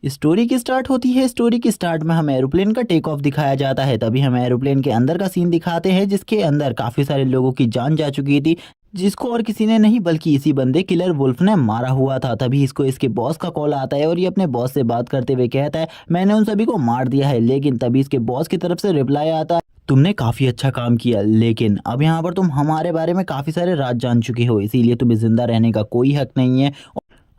Story की start होती है। स्टोरी की स्टार्ट में हमें एरोप्लेन का टेक ऑफ दिखाया जाता है। तभी हमें एरोप्लेन के अंदर का सीन दिखाते हैं जिसके अंदर काफी सारे लोगों की जान जा चुकी थी, जिसको और किसी ने नहीं बल्कि इसी बंदे किलर वुल्फ ने मारा हुआ था। तभी इसको इसके बॉस का कॉल आता है और ये अपने बॉस से बात करते हुए कहता है मैंने उन सभी को मार दिया है। लेकिन तभी इसके बॉस की तरफ से रिप्लाई आता है तुमने काफी अच्छा काम किया, लेकिन अब यहाँ पर तुम हमारे बारे में काफी सारे राज जान चुके हो, इसीलिए तुम्हें जिंदा रहने का कोई हक नहीं है।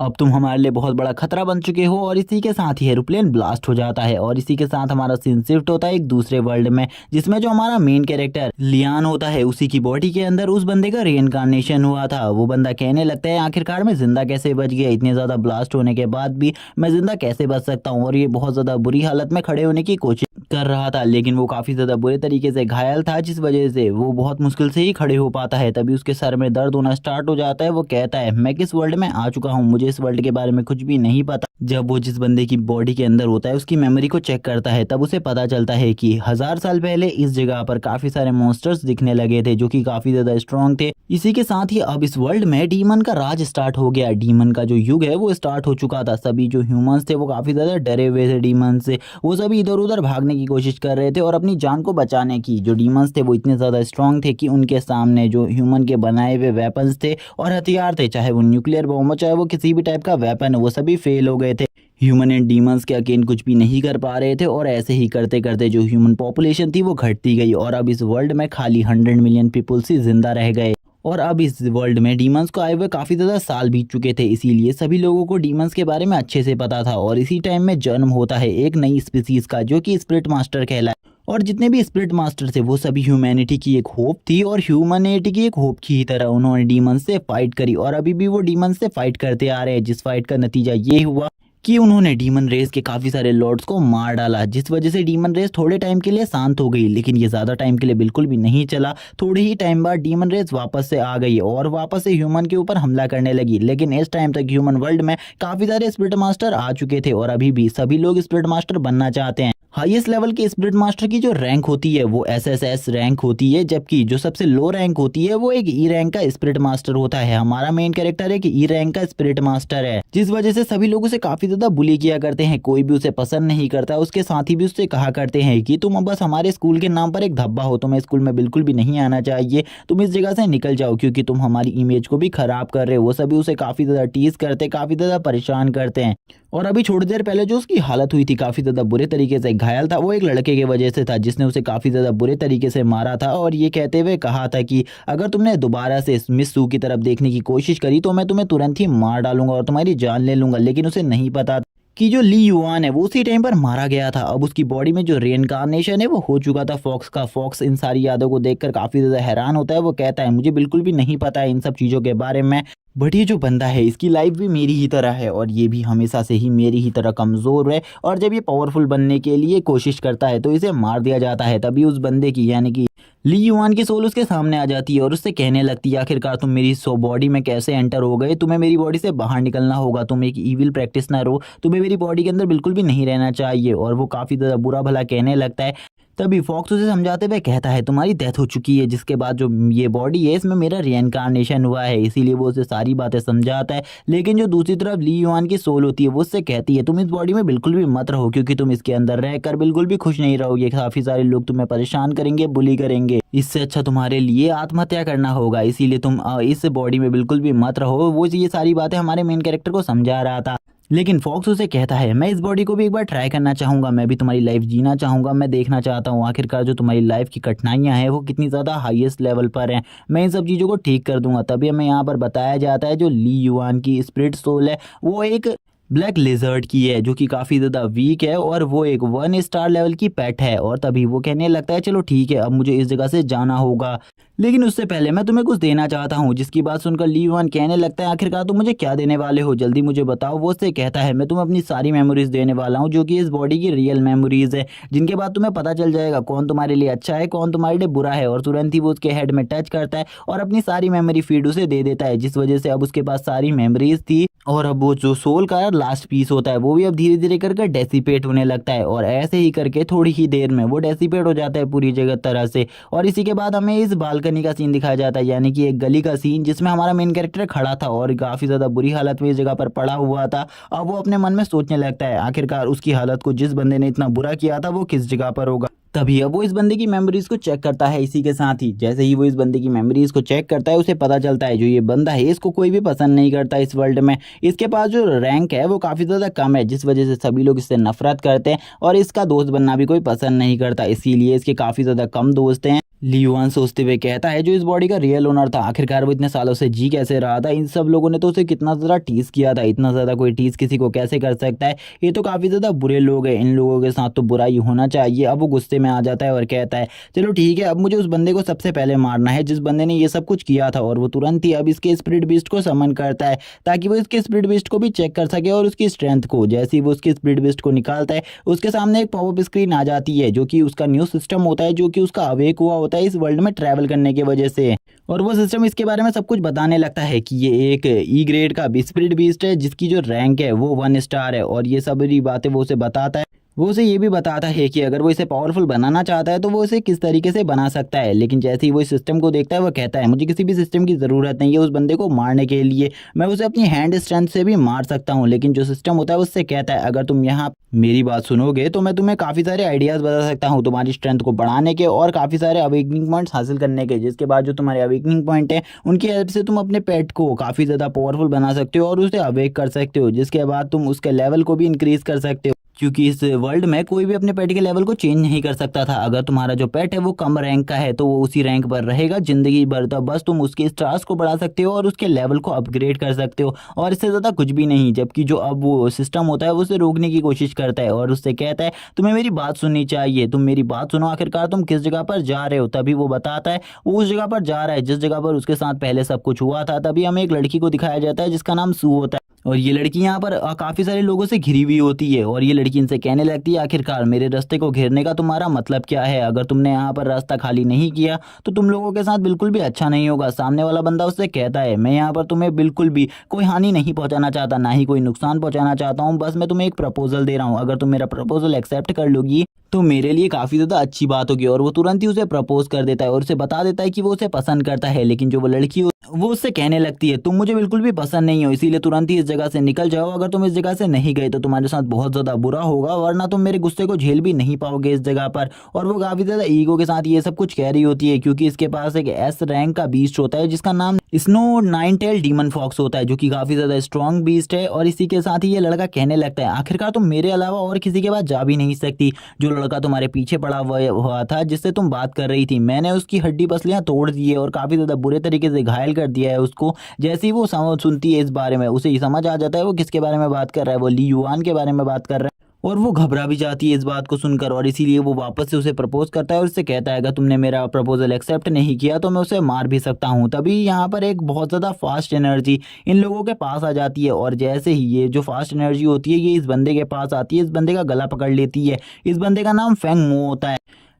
अब तुम हमारे लिए बहुत बड़ा खतरा बन चुके हो। और इसी के साथ ही एरोप्लेन ब्लास्ट हो जाता है और इसी के साथ हमारा सीन शिफ्ट होता है एक दूसरे वर्ल्ड में, जिसमें जो हमारा मेन कैरेक्टर लियान होता है उसी की बॉडी के अंदर उस बंदे का रीइंकार्नेशन हुआ था। वो बंदा कहने लगता है आखिरकार मैं जिंदा कैसे बच गया, इतने ज्यादा ब्लास्ट होने के बाद भी मैं जिंदा कैसे बच सकता हूँ। और ये बहुत ज्यादा बुरी हालत में खड़े होने की कोशिश कर रहा था, लेकिन वो काफी ज्यादा बुरे तरीके से घायल था, जिस वजह से वो बहुत मुश्किल से ही खड़े हो पाता है। तभी उसके सर में दर्द होना स्टार्ट हो जाता है। वो कहता है मैं किस वर्ल्ड में आ चुका हूँ, मुझे इस वर्ल्ड के बारे में कुछ भी नहीं पता। जब वो जिस बंदे की बॉडी के अंदर होता है उसकी मेमोरी को चेक करता है, तब उसे पता चलता है कि 1000 साल पहले इस जगह पर काफी सारे मॉन्स्टर्स दिखने लगे थे जो कि काफी ज्यादा स्ट्रॉन्ग थे। इसी के साथ ही अब इस वर्ल्ड में डीमन का राज स्टार्ट हो गया। डीमन का जो युग है वो स्टार्ट हो चुका था। सभी जो ह्यूमंस थे वो काफी ज्यादा डरे हुए थे डीमन से। वो सभी इधर उधर भागने की कोशिश कर रहे थे और अपनी जान को बचाने की। जो डीमंस थे वो इतने ज्यादा स्ट्रॉन्ग थे कि उनके सामने जो ह्यूमन के बनाए हुए वेपन्स थे और हथियार थे, चाहे वो न्यूक्लियर बॉम्ब हो चाहे वो किसी भी टाइप का वेपन हो, वो सभी फेल हो गए थे। ह्यूमन एंड डीमंस के अगेंस्ट कुछ भी नहीं कर पा रहे थे और ऐसे ही करते करते जो ह्यूमन पॉपुलेशन थी वो घटती गई और अब इस वर्ल्ड में खाली 100 मिलियन पीपल्स ही जिंदा रह गए। और अब इस वर्ल्ड में डीमंस को आए हुए काफी ज्यादा साल बीत चुके थे, इसीलिए सभी लोगों को डीमंस के बारे में अच्छे से पता था। और इसी टाइम में जन्म होता है एक नई स्पीसीज का जो कि स्पिरिट मास्टर कहलाए। और जितने भी स्पिरिट मास्टर थे वो सभी ह्यूमैनिटी की एक होप थी और ह्यूमैनिटी की एक होप की ही तरह उन्होंने डीमंस से फाइट करी और अभी भी वो डीमंस से फाइट करते आ रहे हैं, जिस फाइट का नतीजा ये हुआ कि उन्होंने डीमन रेस के काफी सारे लॉर्ड्स को मार डाला, जिस वजह से डीमन रेस थोड़े टाइम के लिए शांत हो गई। लेकिन ये ज्यादा टाइम के लिए बिल्कुल भी नहीं चला। थोड़े ही टाइम बाद डीमन रेस वापस से आ गई और वापस से ह्यूमन के ऊपर हमला करने लगी। लेकिन इस टाइम तक ह्यूमन वर्ल्ड में काफी सारे स्पिरिट मास्टर आ चुके थे और अभी भी सभी लोग स्पिरिट मास्टर बनना चाहते हैं। हाईएस्ट लेवल के स्पिरिट मास्टर की जो रैंक होती है वो एसएसएस रैंक होती है, जबकि जो सबसे लो रैंक होती है वो एक ई रैंक का स्पिरिट मास्टर होता है। हमारा मेन कैरेक्टर एक ई रैंक का स्पिरिट मास्टर है, जिस वजह से सभी लोग उसे काफी ज्यादा बुली किया करते हैं। कोई भी उसे पसंद नहीं करता। उसके साथी भी उससे कहा करते हैं कि तुम बस हमारे स्कूल के नाम पर एक धब्बा हो, तुम्हें स्कूल में बिल्कुल भी नहीं आना चाहिए, तुम इस जगह से निकल जाओ क्योंकि तुम हमारी इमेज को भी खराब कर रहे हो। वो सभी उसे काफी ज्यादा टीज करते, काफी ज्यादा परेशान करते हैं। और अभी थोड़ी देर पहले जो उसकी हालत हुई थी, काफी ज्यादा बुरे तरीके से घायल था, वो एक लड़के की वजह से था जिसने उसे काफी ज्यादा बुरे तरीके से मारा था और ये कहते हुए कहा था कि अगर तुमने दोबारा से मिस सू की तरफ देखने की कोशिश करी तो मैं तुम्हें तुरंत ही मार डालूंगा और तुम्हारी जान ले लूंगा। लेकिन उसे नहीं पता कि जो ली युआन है वो उसी टाइम पर मारा गया था। अब उसकी बॉडी में जो रीइंकार्नेशन है वो हो चुका था फॉक्स का। फॉक्स इन सारी यादों को देखकर काफी ज्यादा हैरान होता है। वो कहता है मुझे बिल्कुल भी नहीं पता है इन सब चीजों के बारे में, बट ये जो बंदा है इसकी लाइफ भी मेरी ही तरह है और ये भी हमेशा से ही मेरी ही तरह कमजोर है और जब ये पावरफुल बनने के लिए कोशिश करता है तो इसे मार दिया जाता है। तभी उस बंदे की यानी कि ली युआन की सोल उसके सामने आ जाती है और उससे कहने लगती है आखिरकार तुम मेरी बॉडी में कैसे एंटर हो गए, तुम्हें मेरी बॉडी से बाहर निकलना होगा, तुम एक ईविल प्रैक्टिशनर हो, तुम्हें मेरी बॉडी के अंदर बिल्कुल भी नहीं रहना चाहिए। और वो काफी ज्यादा बुरा भला कहने लगता है। तभी फॉक्स उसे समझाते हुए कहता है तुम्हारी डेथ हो चुकी है, जिसके बाद जो ये बॉडी है इसमें मेरा रीइंकार्नेशन हुआ है, इसीलिए वो उसे सारी बातें समझाता है। लेकिन जो दूसरी तरफ ली युआन की सोल होती है वो उससे कहती है तुम इस बॉडी में बिल्कुल भी मत रहो क्योंकि तुम इसके अंदर रहकर बिल्कुल भी खुश नहीं रहोगे, काफी सारे लोग तुम्हें परेशान करेंगे, बुली करेंगे, इससे अच्छा तुम्हारे लिए आत्महत्या करना होगा, इसीलिए तुम इस बॉडी में बिल्कुल भी मत रहो। वो ये सारी बातें हमारे मेन कैरेक्टर को समझा रहा था। लेकिन फॉक्स उसे कहता है मैं इस बॉडी को भी एक बार ट्राई करना चाहूंगा, मैं भी तुम्हारी लाइफ जीना चाहूंगा, मैं देखना चाहता हूँ आखिरकार जो तुम्हारी लाइफ की कठिनाइयां हैं वो कितनी ज़्यादा हाईएस्ट लेवल पर हैं, मैं इन सब चीज़ों को ठीक कर दूंगा। तभी हमें यहाँ पर बताया जाता है जो ली युआन की स्पिरिट सोल है वो एक ब्लैक लिजर्ड की है जो कि काफ़ी ज़्यादा वीक है और वो एक 1 स्टार लेवल की पेट है। और तभी वो कहने लगता है चलो ठीक है अब मुझे इस जगह से जाना होगा, लेकिन उससे पहले मैं तुम्हें कुछ देना चाहता हूँ। जिसकी बात सुनकर ली युआन कहने लगता है आखिरकार तुम मुझे क्या देने वाले हो, जल्दी मुझे बताओ। वो उससे कहता है मैं तुम्हें अपनी सारी मेमोरीज देने वाला हूँ जो कि इस बॉडी की रियल मेमोरीज है, जिनके बाद तुम्हें पता चल जाएगा कौन तुम्हारे लिए अच्छा है कौन तुम्हारे लिए बुरा है। और तुरंत ही वो उसके हेड में टच करता है और अपनी सारी मेमोरी फीड उसे दे देता है, जिस वजह से अब उसके पास सारी मेमोरीज थी और अब वो जो सोल का लास्ट पीस होता है वो भी अब धीरे धीरे करके डेसिपेट होने लगता है। और ऐसे ही करके थोड़ी ही देर में वो डेसिपेट हो जाता है पूरी जगह तरह से। और इसी के बाद हमें इस बालकनी बालकनी का सीन दिखाया जाता है, यानी कि एक गली का सीन जिसमें हमारा मेन कैरेक्टर खड़ा था और काफ़ी ज़्यादा बुरी हालत में इस जगह पर पड़ा हुआ था। अब वो अपने मन में सोचने लगता है आखिरकार उसकी हालत को जिस बंदे ने इतना बुरा किया था वो किस जगह पर होगा। तभी अब वो इस बंदे की मेमोरीज को चेक करता है। इसी के साथ ही जैसे ही वो इस बंदे की मेमोरीज को चेक करता है उसे पता चलता है जो ये बंदा है इसको कोई भी पसंद नहीं करता इस वर्ल्ड में। इसके पास जो रैंक है वो काफ़ी ज़्यादा कम है, जिस वजह से सभी लोग इससे नफरत करते हैं और इसका दोस्त बनना भी कोई पसंद नहीं करता, इसीलिए इसके काफ़ी ज़्यादा कम दोस्त हैं। ली युआन सोचते हुए कहता है जो इस बॉडी का रियल ओनर था आखिरकार वो इतने सालों से जी कैसे रहा था, इन सब लोगों ने तो उसे कितना ज़्यादा टीज किया था, इतना ज़्यादा कोई टीज किसी को कैसे कर सकता है, ये तो काफ़ी ज़्यादा बुरे लोग हैं, इन लोगों के साथ तो बुराई होना चाहिए। अब वो गुस्से में आ जाता है और कहता है चलो ठीक है, अब मुझे उस बंदे को सबसे पहले मारना है जिस बंदे ने ये सब कुछ किया था। और वो तुरंत ही अब इसके स्पिरिट बीस्ट को समन करता है ताकि वो इसके स्पिरिट बीस्ट को भी चेक कर सके और उसकी स्ट्रेंथ को। जैसे ही वो उसके स्पिरिट बीस्ट को निकालता है उसके सामने एक पॉपअप स्क्रीन आ जाती है जो कि उसका न्यू सिस्टम होता है, जो कि उसका अवेक हुआ होता है इस वर्ल्ड में ट्रैवल करने की वजह से। और वो सिस्टम इसके बारे में सब कुछ बताने लगता है कि ये एक ई ग्रेड का स्पिरिट बीस्ट है जिसकी जो रैंक है वो 1 स्टार है, और ये सारी बातें वो उसे बताता है। वो उसे ये भी बताता है कि अगर वो इसे पावरफुल बनाना चाहता है तो वो इसे किस तरीके से बना सकता है। लेकिन जैसे ही वो इस सिस्टम को देखता है वो कहता है मुझे किसी भी सिस्टम की ज़रूरत नहीं है उस बंदे को मारने के लिए, मैं उसे अपनी हैंड स्ट्रेंथ से भी मार सकता हूँ। लेकिन जो सिस्टम होता है उससे कहता है अगर तुम यहाँ मेरी बात सुनोगे तो मैं तुम्हें काफ़ी सारे आइडियाज़ बता सकता हूँ तुम्हारी स्ट्रेंथ को बढ़ाने के और काफ़ी सारे अवेकनिंग पॉइंट्स हासिल करने के, जिसके बाद जो तुम्हारे अवेकनिंग पॉइंट है उनकी हेल्प से तुम अपने पेट को काफ़ी ज़्यादा पावरफुल बना सकते हो और उसे अवेक कर सकते हो, जिसके बाद तुम उसके लेवल को भी इंक्रीज़ कर सकते हो। क्योंकि इस वर्ल्ड में कोई भी अपने पेट के लेवल को चेंज नहीं कर सकता था, अगर तुम्हारा जो पेट है वो कम रैंक का है तो वो उसी रैंक पर रहेगा जिंदगी भर, तो बस तुम उसके स्टार्स को बढ़ा सकते हो और उसके लेवल को अपग्रेड कर सकते हो और इससे ज़्यादा कुछ भी नहीं। जबकि जो अब वो सिस्टम होता है वो उसे रोकने की कोशिश करता है और उससे कहता है तुम्हें मेरी बात सुननी चाहिए, तुम मेरी बात सुनो, आखिरकार तुम किस जगह पर जा रहे हो। तभी वो बताता है वो उस जगह पर जा रहा है जिस जगह पर उसके साथ पहले सब कुछ हुआ था। तभी हमें एक लड़की को दिखाया जाता है जिसका नाम सू होता है और ये लड़की यहाँ पर काफ़ी सारे लोगों से घिरी हुई होती है और ये लड़की इनसे कहने लगती है आखिरकार मेरे रास्ते को घेरने का तुम्हारा मतलब क्या है, अगर तुमने यहाँ पर रास्ता खाली नहीं किया तो तुम लोगों के साथ बिल्कुल भी अच्छा नहीं होगा। सामने वाला बंदा उससे कहता है मैं यहाँ पर तुम्हें बिल्कुल भी कोई हानि नहीं पहुँचाना चाहता, ना ही कोई नुकसान पहुँचाना चाहता हूँ, बस मैं तुम्हें एक प्रपोजल दे रहा हूँ, अगर तुम मेरा प्रपोजल एक्सेप्ट कर लोगी तो मेरे लिए काफ़ी ज़्यादा अच्छी बात होगी। और वो तुरंत ही उसे प्रपोज कर देता है और उसे बता देता है कि वो उसे पसंद करता है। लेकिन जो वो लड़की वो उससे कहने लगती है तुम मुझे बिल्कुल भी पसंद नहीं हो, इसीलिए तुरंत ही इस जगह से निकल जाओ, अगर तुम इस जगह से नहीं गए तो तुम्हारे साथ बहुत ज़्यादा बुरा होगा, वरना तुम मेरे गुस्से को झेल भी नहीं पाओगे इस जगह पर। और वो काफ़ी ज़्यादा ईगो के साथ ये सब कुछ कह रही होती है क्योंकि इसके पास एक एस रैंक का बीस्ट होता है जिसका नाम snow nine tail demon fox होता है, जो कि काफ़ी ज़्यादा स्ट्रॉन्ग बीस्ट है। और इसी के साथ ही ये लड़का कहने लगता है आखिरकार तुम मेरे अलावा और किसी के पास जा भी नहीं सकती, जो लड़का तुम्हारे पीछे पड़ा हुआ था जिससे तुम बात कर रही थी, मैंने उसकी हड्डी पसलियां तोड़ दी है और काफ़ी ज़्यादा बुरे तरीके से घायल कर दिया है उसको। जैसे ही वो सुनती है इस बारे में उसे ये समझ आ जाता है वो किसके बारे में बात कर रहा है, वो ली युआन के बारे में बात कर रहा है और वो घबरा भी जाती है इस बात को सुनकर। और इसीलिए वो वापस से उसे प्रपोज करता है और उससे कहता है अगर तुमने मेरा प्रपोजल एक्सेप्ट नहीं किया तो मैं उसे मार भी सकता हूँ। तभी यहाँ पर एक बहुत ज़्यादा फास्ट एनर्जी इन लोगों के पास आ जाती है और जैसे ही ये जो फास्ट एनर्जी होती है ये इस बंदे के पास आती है, इस बंदे का गला पकड़ लेती है। इस बंदे का नाम फेंग मो होता है।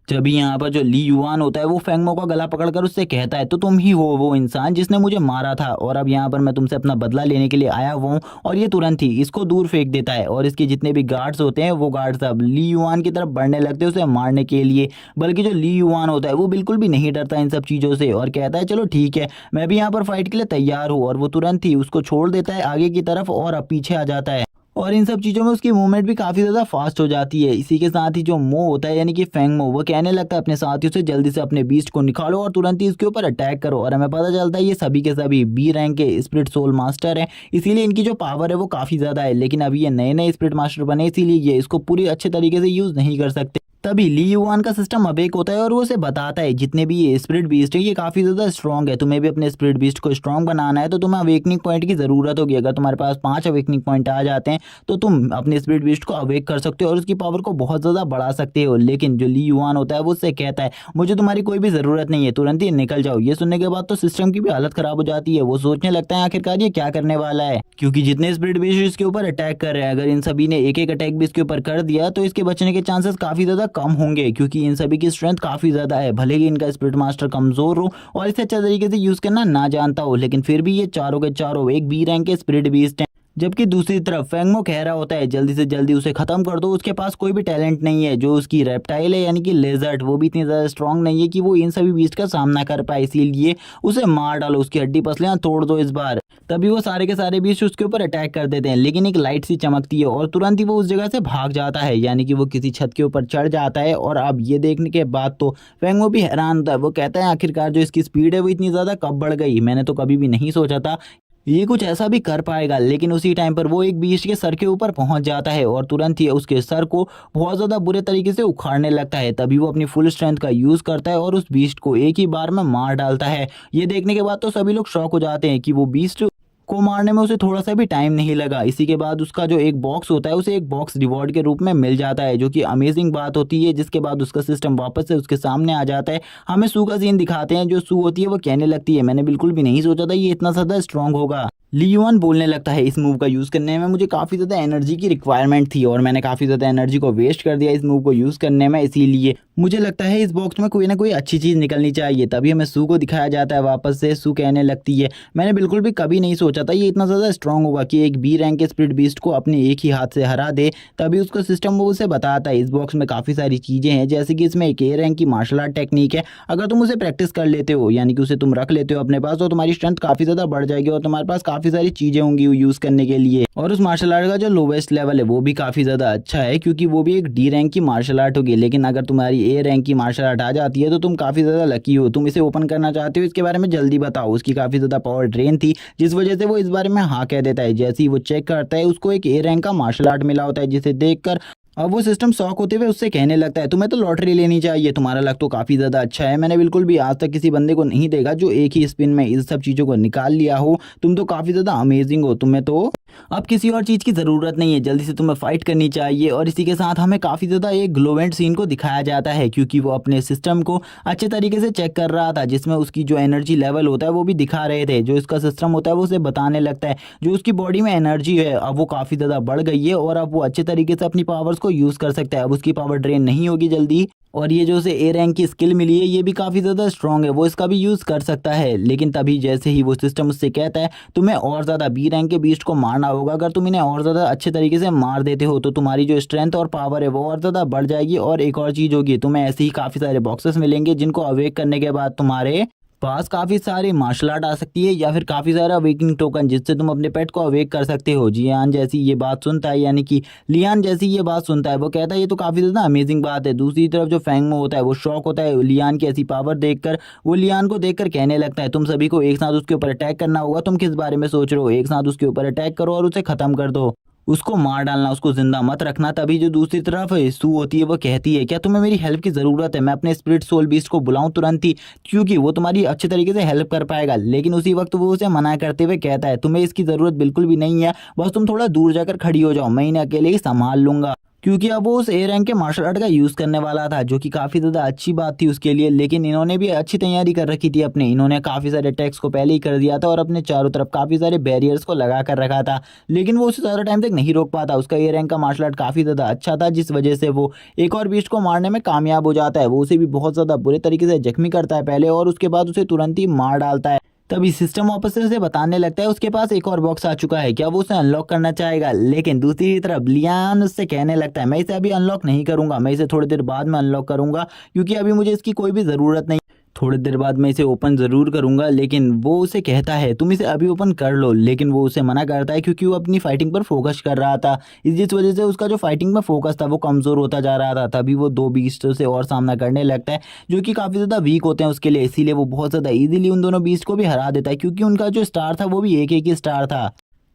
जब यहाँ पर जो ली युआन होता है वो फेंगमो का गला पकड़कर उससे कहता है तो तुम ही हो वो इंसान जिसने मुझे मारा था और अब यहाँ पर मैं तुमसे अपना बदला लेने के लिए आया हुआ हूँ। और ये तुरंत ही इसको दूर फेंक देता है और इसके जितने भी गार्ड्स होते हैं वो गार्ड्स अब ली युआन की तरफ बढ़ने लगते हैं उसे मारने के लिए। बल्कि जो ली युआन होता है वो बिल्कुल भी नहीं डरता इन सब चीज़ों से और कहता है चलो ठीक है मैं भी यहाँ पर फाइट के लिए तैयार हूँ। और वो तुरंत ही उसको छोड़ देता है आगे की तरफ और अब पीछे आ जाता है और इन सब चीज़ों में उसकी मूवमेंट भी काफ़ी ज़्यादा फास्ट हो जाती है। इसी के साथ ही जो मो होता है यानी कि फेंग मो वो कहने लगता है अपने साथियों से जल्दी से अपने बीस्ट को निकालो और तुरंत ही इसके ऊपर अटैक करो। और हमें पता चलता है ये सभी के सभी बी रैंक के स्पिरिट सोल मास्टर हैं, इसीलिए इनकी जो पावर है वो काफ़ी ज़्यादा है। लेकिन अभी ये नए नए स्पिरिट मास्टर बने इसीलिए ये इसको पूरी अच्छे तरीके से यूज़ नहीं कर सकते। तभी ली युआन का सिस्टम अवेक होता है और वो उसे बताता है जितने भी ये स्पिरिट बीस्ट है ये काफ़ी ज़्यादा स्ट्रॉन्ग है, तुम्हें भी अपने स्पिरिट बीस्ट को स्ट्रॉन्ग बनाना है तो तुम्हें अवेकनिंग पॉइंट की ज़रूरत होगी। अगर तुम्हारे पास 5 अवेकनिंग पॉइंट आ जाते हैं तो तुम अपने स्पिरिट बीस्ट को अवेक कर सकते हो और उसकी पावर को बहुत ज़्यादा बढ़ा सकते हो। लेकिन जो ली युआन होता है वो उससे कहता है मुझे तुम्हारी कोई भी ज़रूरत नहीं है, तुरंत ही निकल जाओ। ये सुनने के बाद तो सिस्टम की भी हालत ख़राब हो जाती है, वो सोचने लगता है आखिरकार ये क्या करने वाला है, क्योंकि जितने स्पिरिट बीस्ट इसके ऊपर अटैक कर रहे हैं अगर इन सभी ने एक एक अटैक भी इसके ऊपर कर दिया तो इसके बचने के चांसेस काफ़ी ज़्यादा कम होंगे, क्योंकि इन सभी की स्ट्रेंथ काफ़ी ज़्यादा है। भले ही इनका स्पिरिट मास्टर कमज़ोर हो और इसे अच्छे तरीके से यूज़ करना ना जानता हो, लेकिन फिर भी ये चारों के चारों एक बी रैंक के स्पिरिट बीस्ट हैं जबकि दूसरी तरफ फेंगमो कह रहा होता है जल्दी से जल्दी उसे खत्म कर दो, उसके पास कोई भी टैलेंट नहीं है। जो उसकी रेप्टाइल है यानी कि लेजर्ड, वो भी इतनी ज़्यादा स्ट्रांग नहीं है कि वो इन सभी बीस्ट का सामना कर पाए, इसीलिए उसे मार डालो, उसकी हड्डी पसलियाँ तोड़ दो इस बार। तभी वो सारे के सारे बीस्ट उसके ऊपर अटैक कर देते हैं, लेकिन एक लाइट सी चमकती है और तुरंत ही वो उस जगह से भाग जाता है, यानी कि वो किसी छत के ऊपर चढ़ जाता है। और अब ये देखने के बाद तो फेंगमो भी हैरान होता है। वो कहता है आखिरकार जो इसकी स्पीड है वो इतनी ज़्यादा कब बढ़ गई, मैंने तो कभी भी नहीं सोचा था ये कुछ ऐसा भी कर पाएगा। लेकिन उसी टाइम पर वो एक बीस्ट के सर के ऊपर पहुंच जाता है और तुरंत ही उसके सर को बहुत ज़्यादा बुरे तरीके से उखाड़ने लगता है। तभी वो अपनी फुल स्ट्रेंथ का यूज़ करता है और उस बीस्ट को एक ही बार में मार डालता है। ये देखने के बाद तो सभी लोग शॉक हो जाते हैं कि वो बीस्ट को मारने में उसे थोड़ा सा भी टाइम नहीं लगा। इसी के बाद उसका जो एक बॉक्स होता है उसे एक बॉक्स रिवॉर्ड के रूप में मिल जाता है, जो कि अमेजिंग बात होती है। जिसके बाद उसका सिस्टम वापस से उसके सामने आ जाता है। हमें सू का सीन दिखाते हैं, जो सू होती है वो कहने लगती है मैंने बिल्कुल भी नहीं सोचा था ये इतना ज़्यादा स्ट्रांग होगा। लियोन बोलने लगता है इस मूव का यूज़ करने में मुझे काफ़ी ज़्यादा एनर्जी की रिक्वायरमेंट थी और मैंने काफ़ी ज़्यादा एनर्जी को वेस्ट कर दिया इस मूव को यूज़ करने में, इसीलिए मुझे लगता है इस बॉक्स में कोई ना कोई अच्छी चीज़ निकलनी चाहिए। तभी हमें सू को दिखाया जाता है वापस से। सू कहने लगती है मैंने बिल्कुल भी कभी नहीं सोचा था ये इतना ज़्यादा स्ट्रांग होगा कि एक बी रैंक के स्पिरिट बीस्ट को अपने एक ही हाथ से हरा दे। तभी उसका सिस्टम वो उसे बताता है इस बॉक्स में काफ़ी सारी चीज़ें हैं, जैसे कि इसमें एक ए रैंक की मार्शल आर्ट टेक्निक है। अगर तुम उसे प्रैक्टिस कर लेते हो यानी कि उसे तुम रख लेते हो अपने पास तो तुम्हारी स्ट्रेंथ काफ़ी ज़्यादा बढ़ जाएगी और तुम्हारे पास काफ़ी सारी चीज़ें होंगी यूज़ करने के लिए। और उस मार्शल आर्ट का जो लोवेस्ट लेवल है वो भी काफ़ी ज़्यादा अच्छा है, क्योंकि वो भी एक डी रैंक की मार्शल आर्ट होगी। लेकिन अगर तुम्हारी ए रैंक की मार्शल आर्ट आ जाती है तो तुम काफ़ी ज़्यादा लकी हो। तुम इसे ओपन करना चाहते हो, इसके बारे में जल्दी बताओ। उसकी काफ़ी ज़्यादा पावर ड्रेन थी, जिस वजह से वो इस बारे में हाँ कह देता है। जैसे ही वो चेक करता है उसको एक ए रैंक का मार्शल आर्ट मिला होता है, जिसे देखकर अब वो सिस्टम शॉक होते हुए उससे कहने लगता है तुम्हें तो लॉटरी लेनी चाहिए, तुम्हारा लक तो काफ़ी ज़्यादा अच्छा है। मैंने बिल्कुल भी आज तक किसी बंदे को नहीं देखा जो एक ही स्पिन में इस सब चीज़ों को निकाल लिया हो। तुम तो काफ़ी ज़्यादा अमेजिंग हो, तुम्हें तो अब किसी और चीज़ की ज़रूरत नहीं है, जल्दी से तुम्हें फाइट करनी चाहिए। और इसी के साथ हमें काफ़ी ज़्यादा एक ग्लोवेंट सीन को दिखाया जाता है, क्योंकि वो अपने सिस्टम को अच्छे तरीके से चेक कर रहा था, जिसमें उसकी जो एनर्जी लेवल होता है वो भी दिखा रहे थे। जो इसका सिस्टम होता है वो उसे बताने लगता है जो उसकी बॉडी में एनर्जी है अब वो काफ़ी ज़्यादा बढ़ गई है और अब वो अच्छे तरीके से अपनी पावर्स को यूज़ कर सकता है। अब उसकी पावर ड्रेन नहीं होगी जल्दी। और ये जो उसे ए रैंक की स्किल मिली है ये भी काफ़ी ज़्यादा स्ट्रॉन्ग है, वो इसका भी यूज़ कर सकता है। लेकिन तभी जैसे ही वो सिस्टम उससे कहता है तुम्हें और ज़्यादा बी रैंक के बीस्ट को मारना होगा, अगर तुम इन्हें और ज़्यादा अच्छे तरीके से मार देते हो तो तुम्हारी जो स्ट्रेंथ और पावर है वो और ज़्यादा बढ़ जाएगी। और एक और चीज़ होगी, तुम्हें ऐसे ही काफ़ी सारे बॉक्सेस मिलेंगे जिनको अवेक करने के बाद तुम्हारे पास काफ़ी सारी मार्शल आर्ट आ सकती है या फिर काफ़ी सारा अवेकिंग टोकन, जिससे तुम अपने पेट को अवेक कर सकते हो। जियान जैसी ये बात सुनता है, यानी कि लियान जैसी ये बात सुनता है, वो कहता है ये तो काफ़ी ज़्यादा अमेजिंग बात है। दूसरी तरफ जो फेंगमो होता है वो शॉक होता है लियान की ऐसी पावर देखकर। वो लियान को देखकर कहने लगता है तुम सभी को एक साथ उसके ऊपर अटैक करना होगा, तुम किस बारे में सोच रहे हो, एक साथ उसके ऊपर अटैक करो और उसे ख़त्म कर दो, उसको मार डालना, उसको जिंदा मत रखना। तभी जो दूसरी तरफ सू होती है वो कहती है क्या तुम्हें मेरी हेल्प की ज़रूरत है, मैं अपने स्पिरिट सोल बीस्ट को बुलाऊं तुरंत ही, क्योंकि वो तुम्हारी अच्छे तरीके से हेल्प कर पाएगा। लेकिन उसी वक्त वो उसे मना करते हुए कहता है तुम्हें इसकी ज़रूरत बिल्कुल भी नहीं है, बस तुम थोड़ा दूर जाकर खड़ी हो जाओ, मैं इन्हें अकेले ही संभाल लूंगा। क्योंकि अब वो उस ए रैंक के मार्शल आर्ट का यूज़ करने वाला था, जो कि काफ़ी ज़्यादा अच्छी बात थी उसके लिए। लेकिन इन्होंने भी अच्छी तैयारी कर रखी थी अपने, इन्होंने काफ़ी सारे अटैक्स को पहले ही कर दिया था और अपने चारों तरफ काफ़ी सारे बैरियर्स को लगा कर रखा था। लेकिन वो उसे ज़्यादा टाइम तक नहीं रोक पाता, उसका ए रैंक का मार्शल आर्ट काफ़ी ज़्यादा अच्छा था, जिस वजह से वो एक और बीस्ट को मारने में कामयाब हो जाता है। वो उसे भी बहुत ज़्यादा बुरे तरीके से जख्मी करता है पहले और उसके बाद उसे तुरंत ही मार डालता है। तभी सिस्टम वापस से उसे बताने लगता है उसके पास एक और बॉक्स आ चुका है, क्या वो उसे अनलॉक करना चाहेगा। लेकिन दूसरी तरफ लियान उससे कहने लगता है मैं इसे अभी अनलॉक नहीं करूंगा, मैं इसे थोड़ी देर बाद में अनलॉक करूंगा, क्योंकि अभी मुझे इसकी कोई भी ज़रूरत नहीं, थोड़ी देर बाद मैं इसे ओपन ज़रूर करूंगा। लेकिन वो उसे कहता है तुम इसे अभी ओपन कर लो, लेकिन वो उसे मना करता है क्योंकि वो अपनी फाइटिंग पर फोकस कर रहा था। जिस वजह से उसका जो फाइटिंग में फोकस था वो कमज़ोर होता जा रहा था। तभी वो दो बीस्टों से और सामना करने लगता है जो कि काफ़ी ज़्यादा वीक होते हैं उसके लिए, इसीलिए वो बहुत ज़्यादा ईजिली उन दोनों बीस्ट को भी हरा देता है, क्योंकि उनका जो स्टार था वो भी एक ही स्टार था।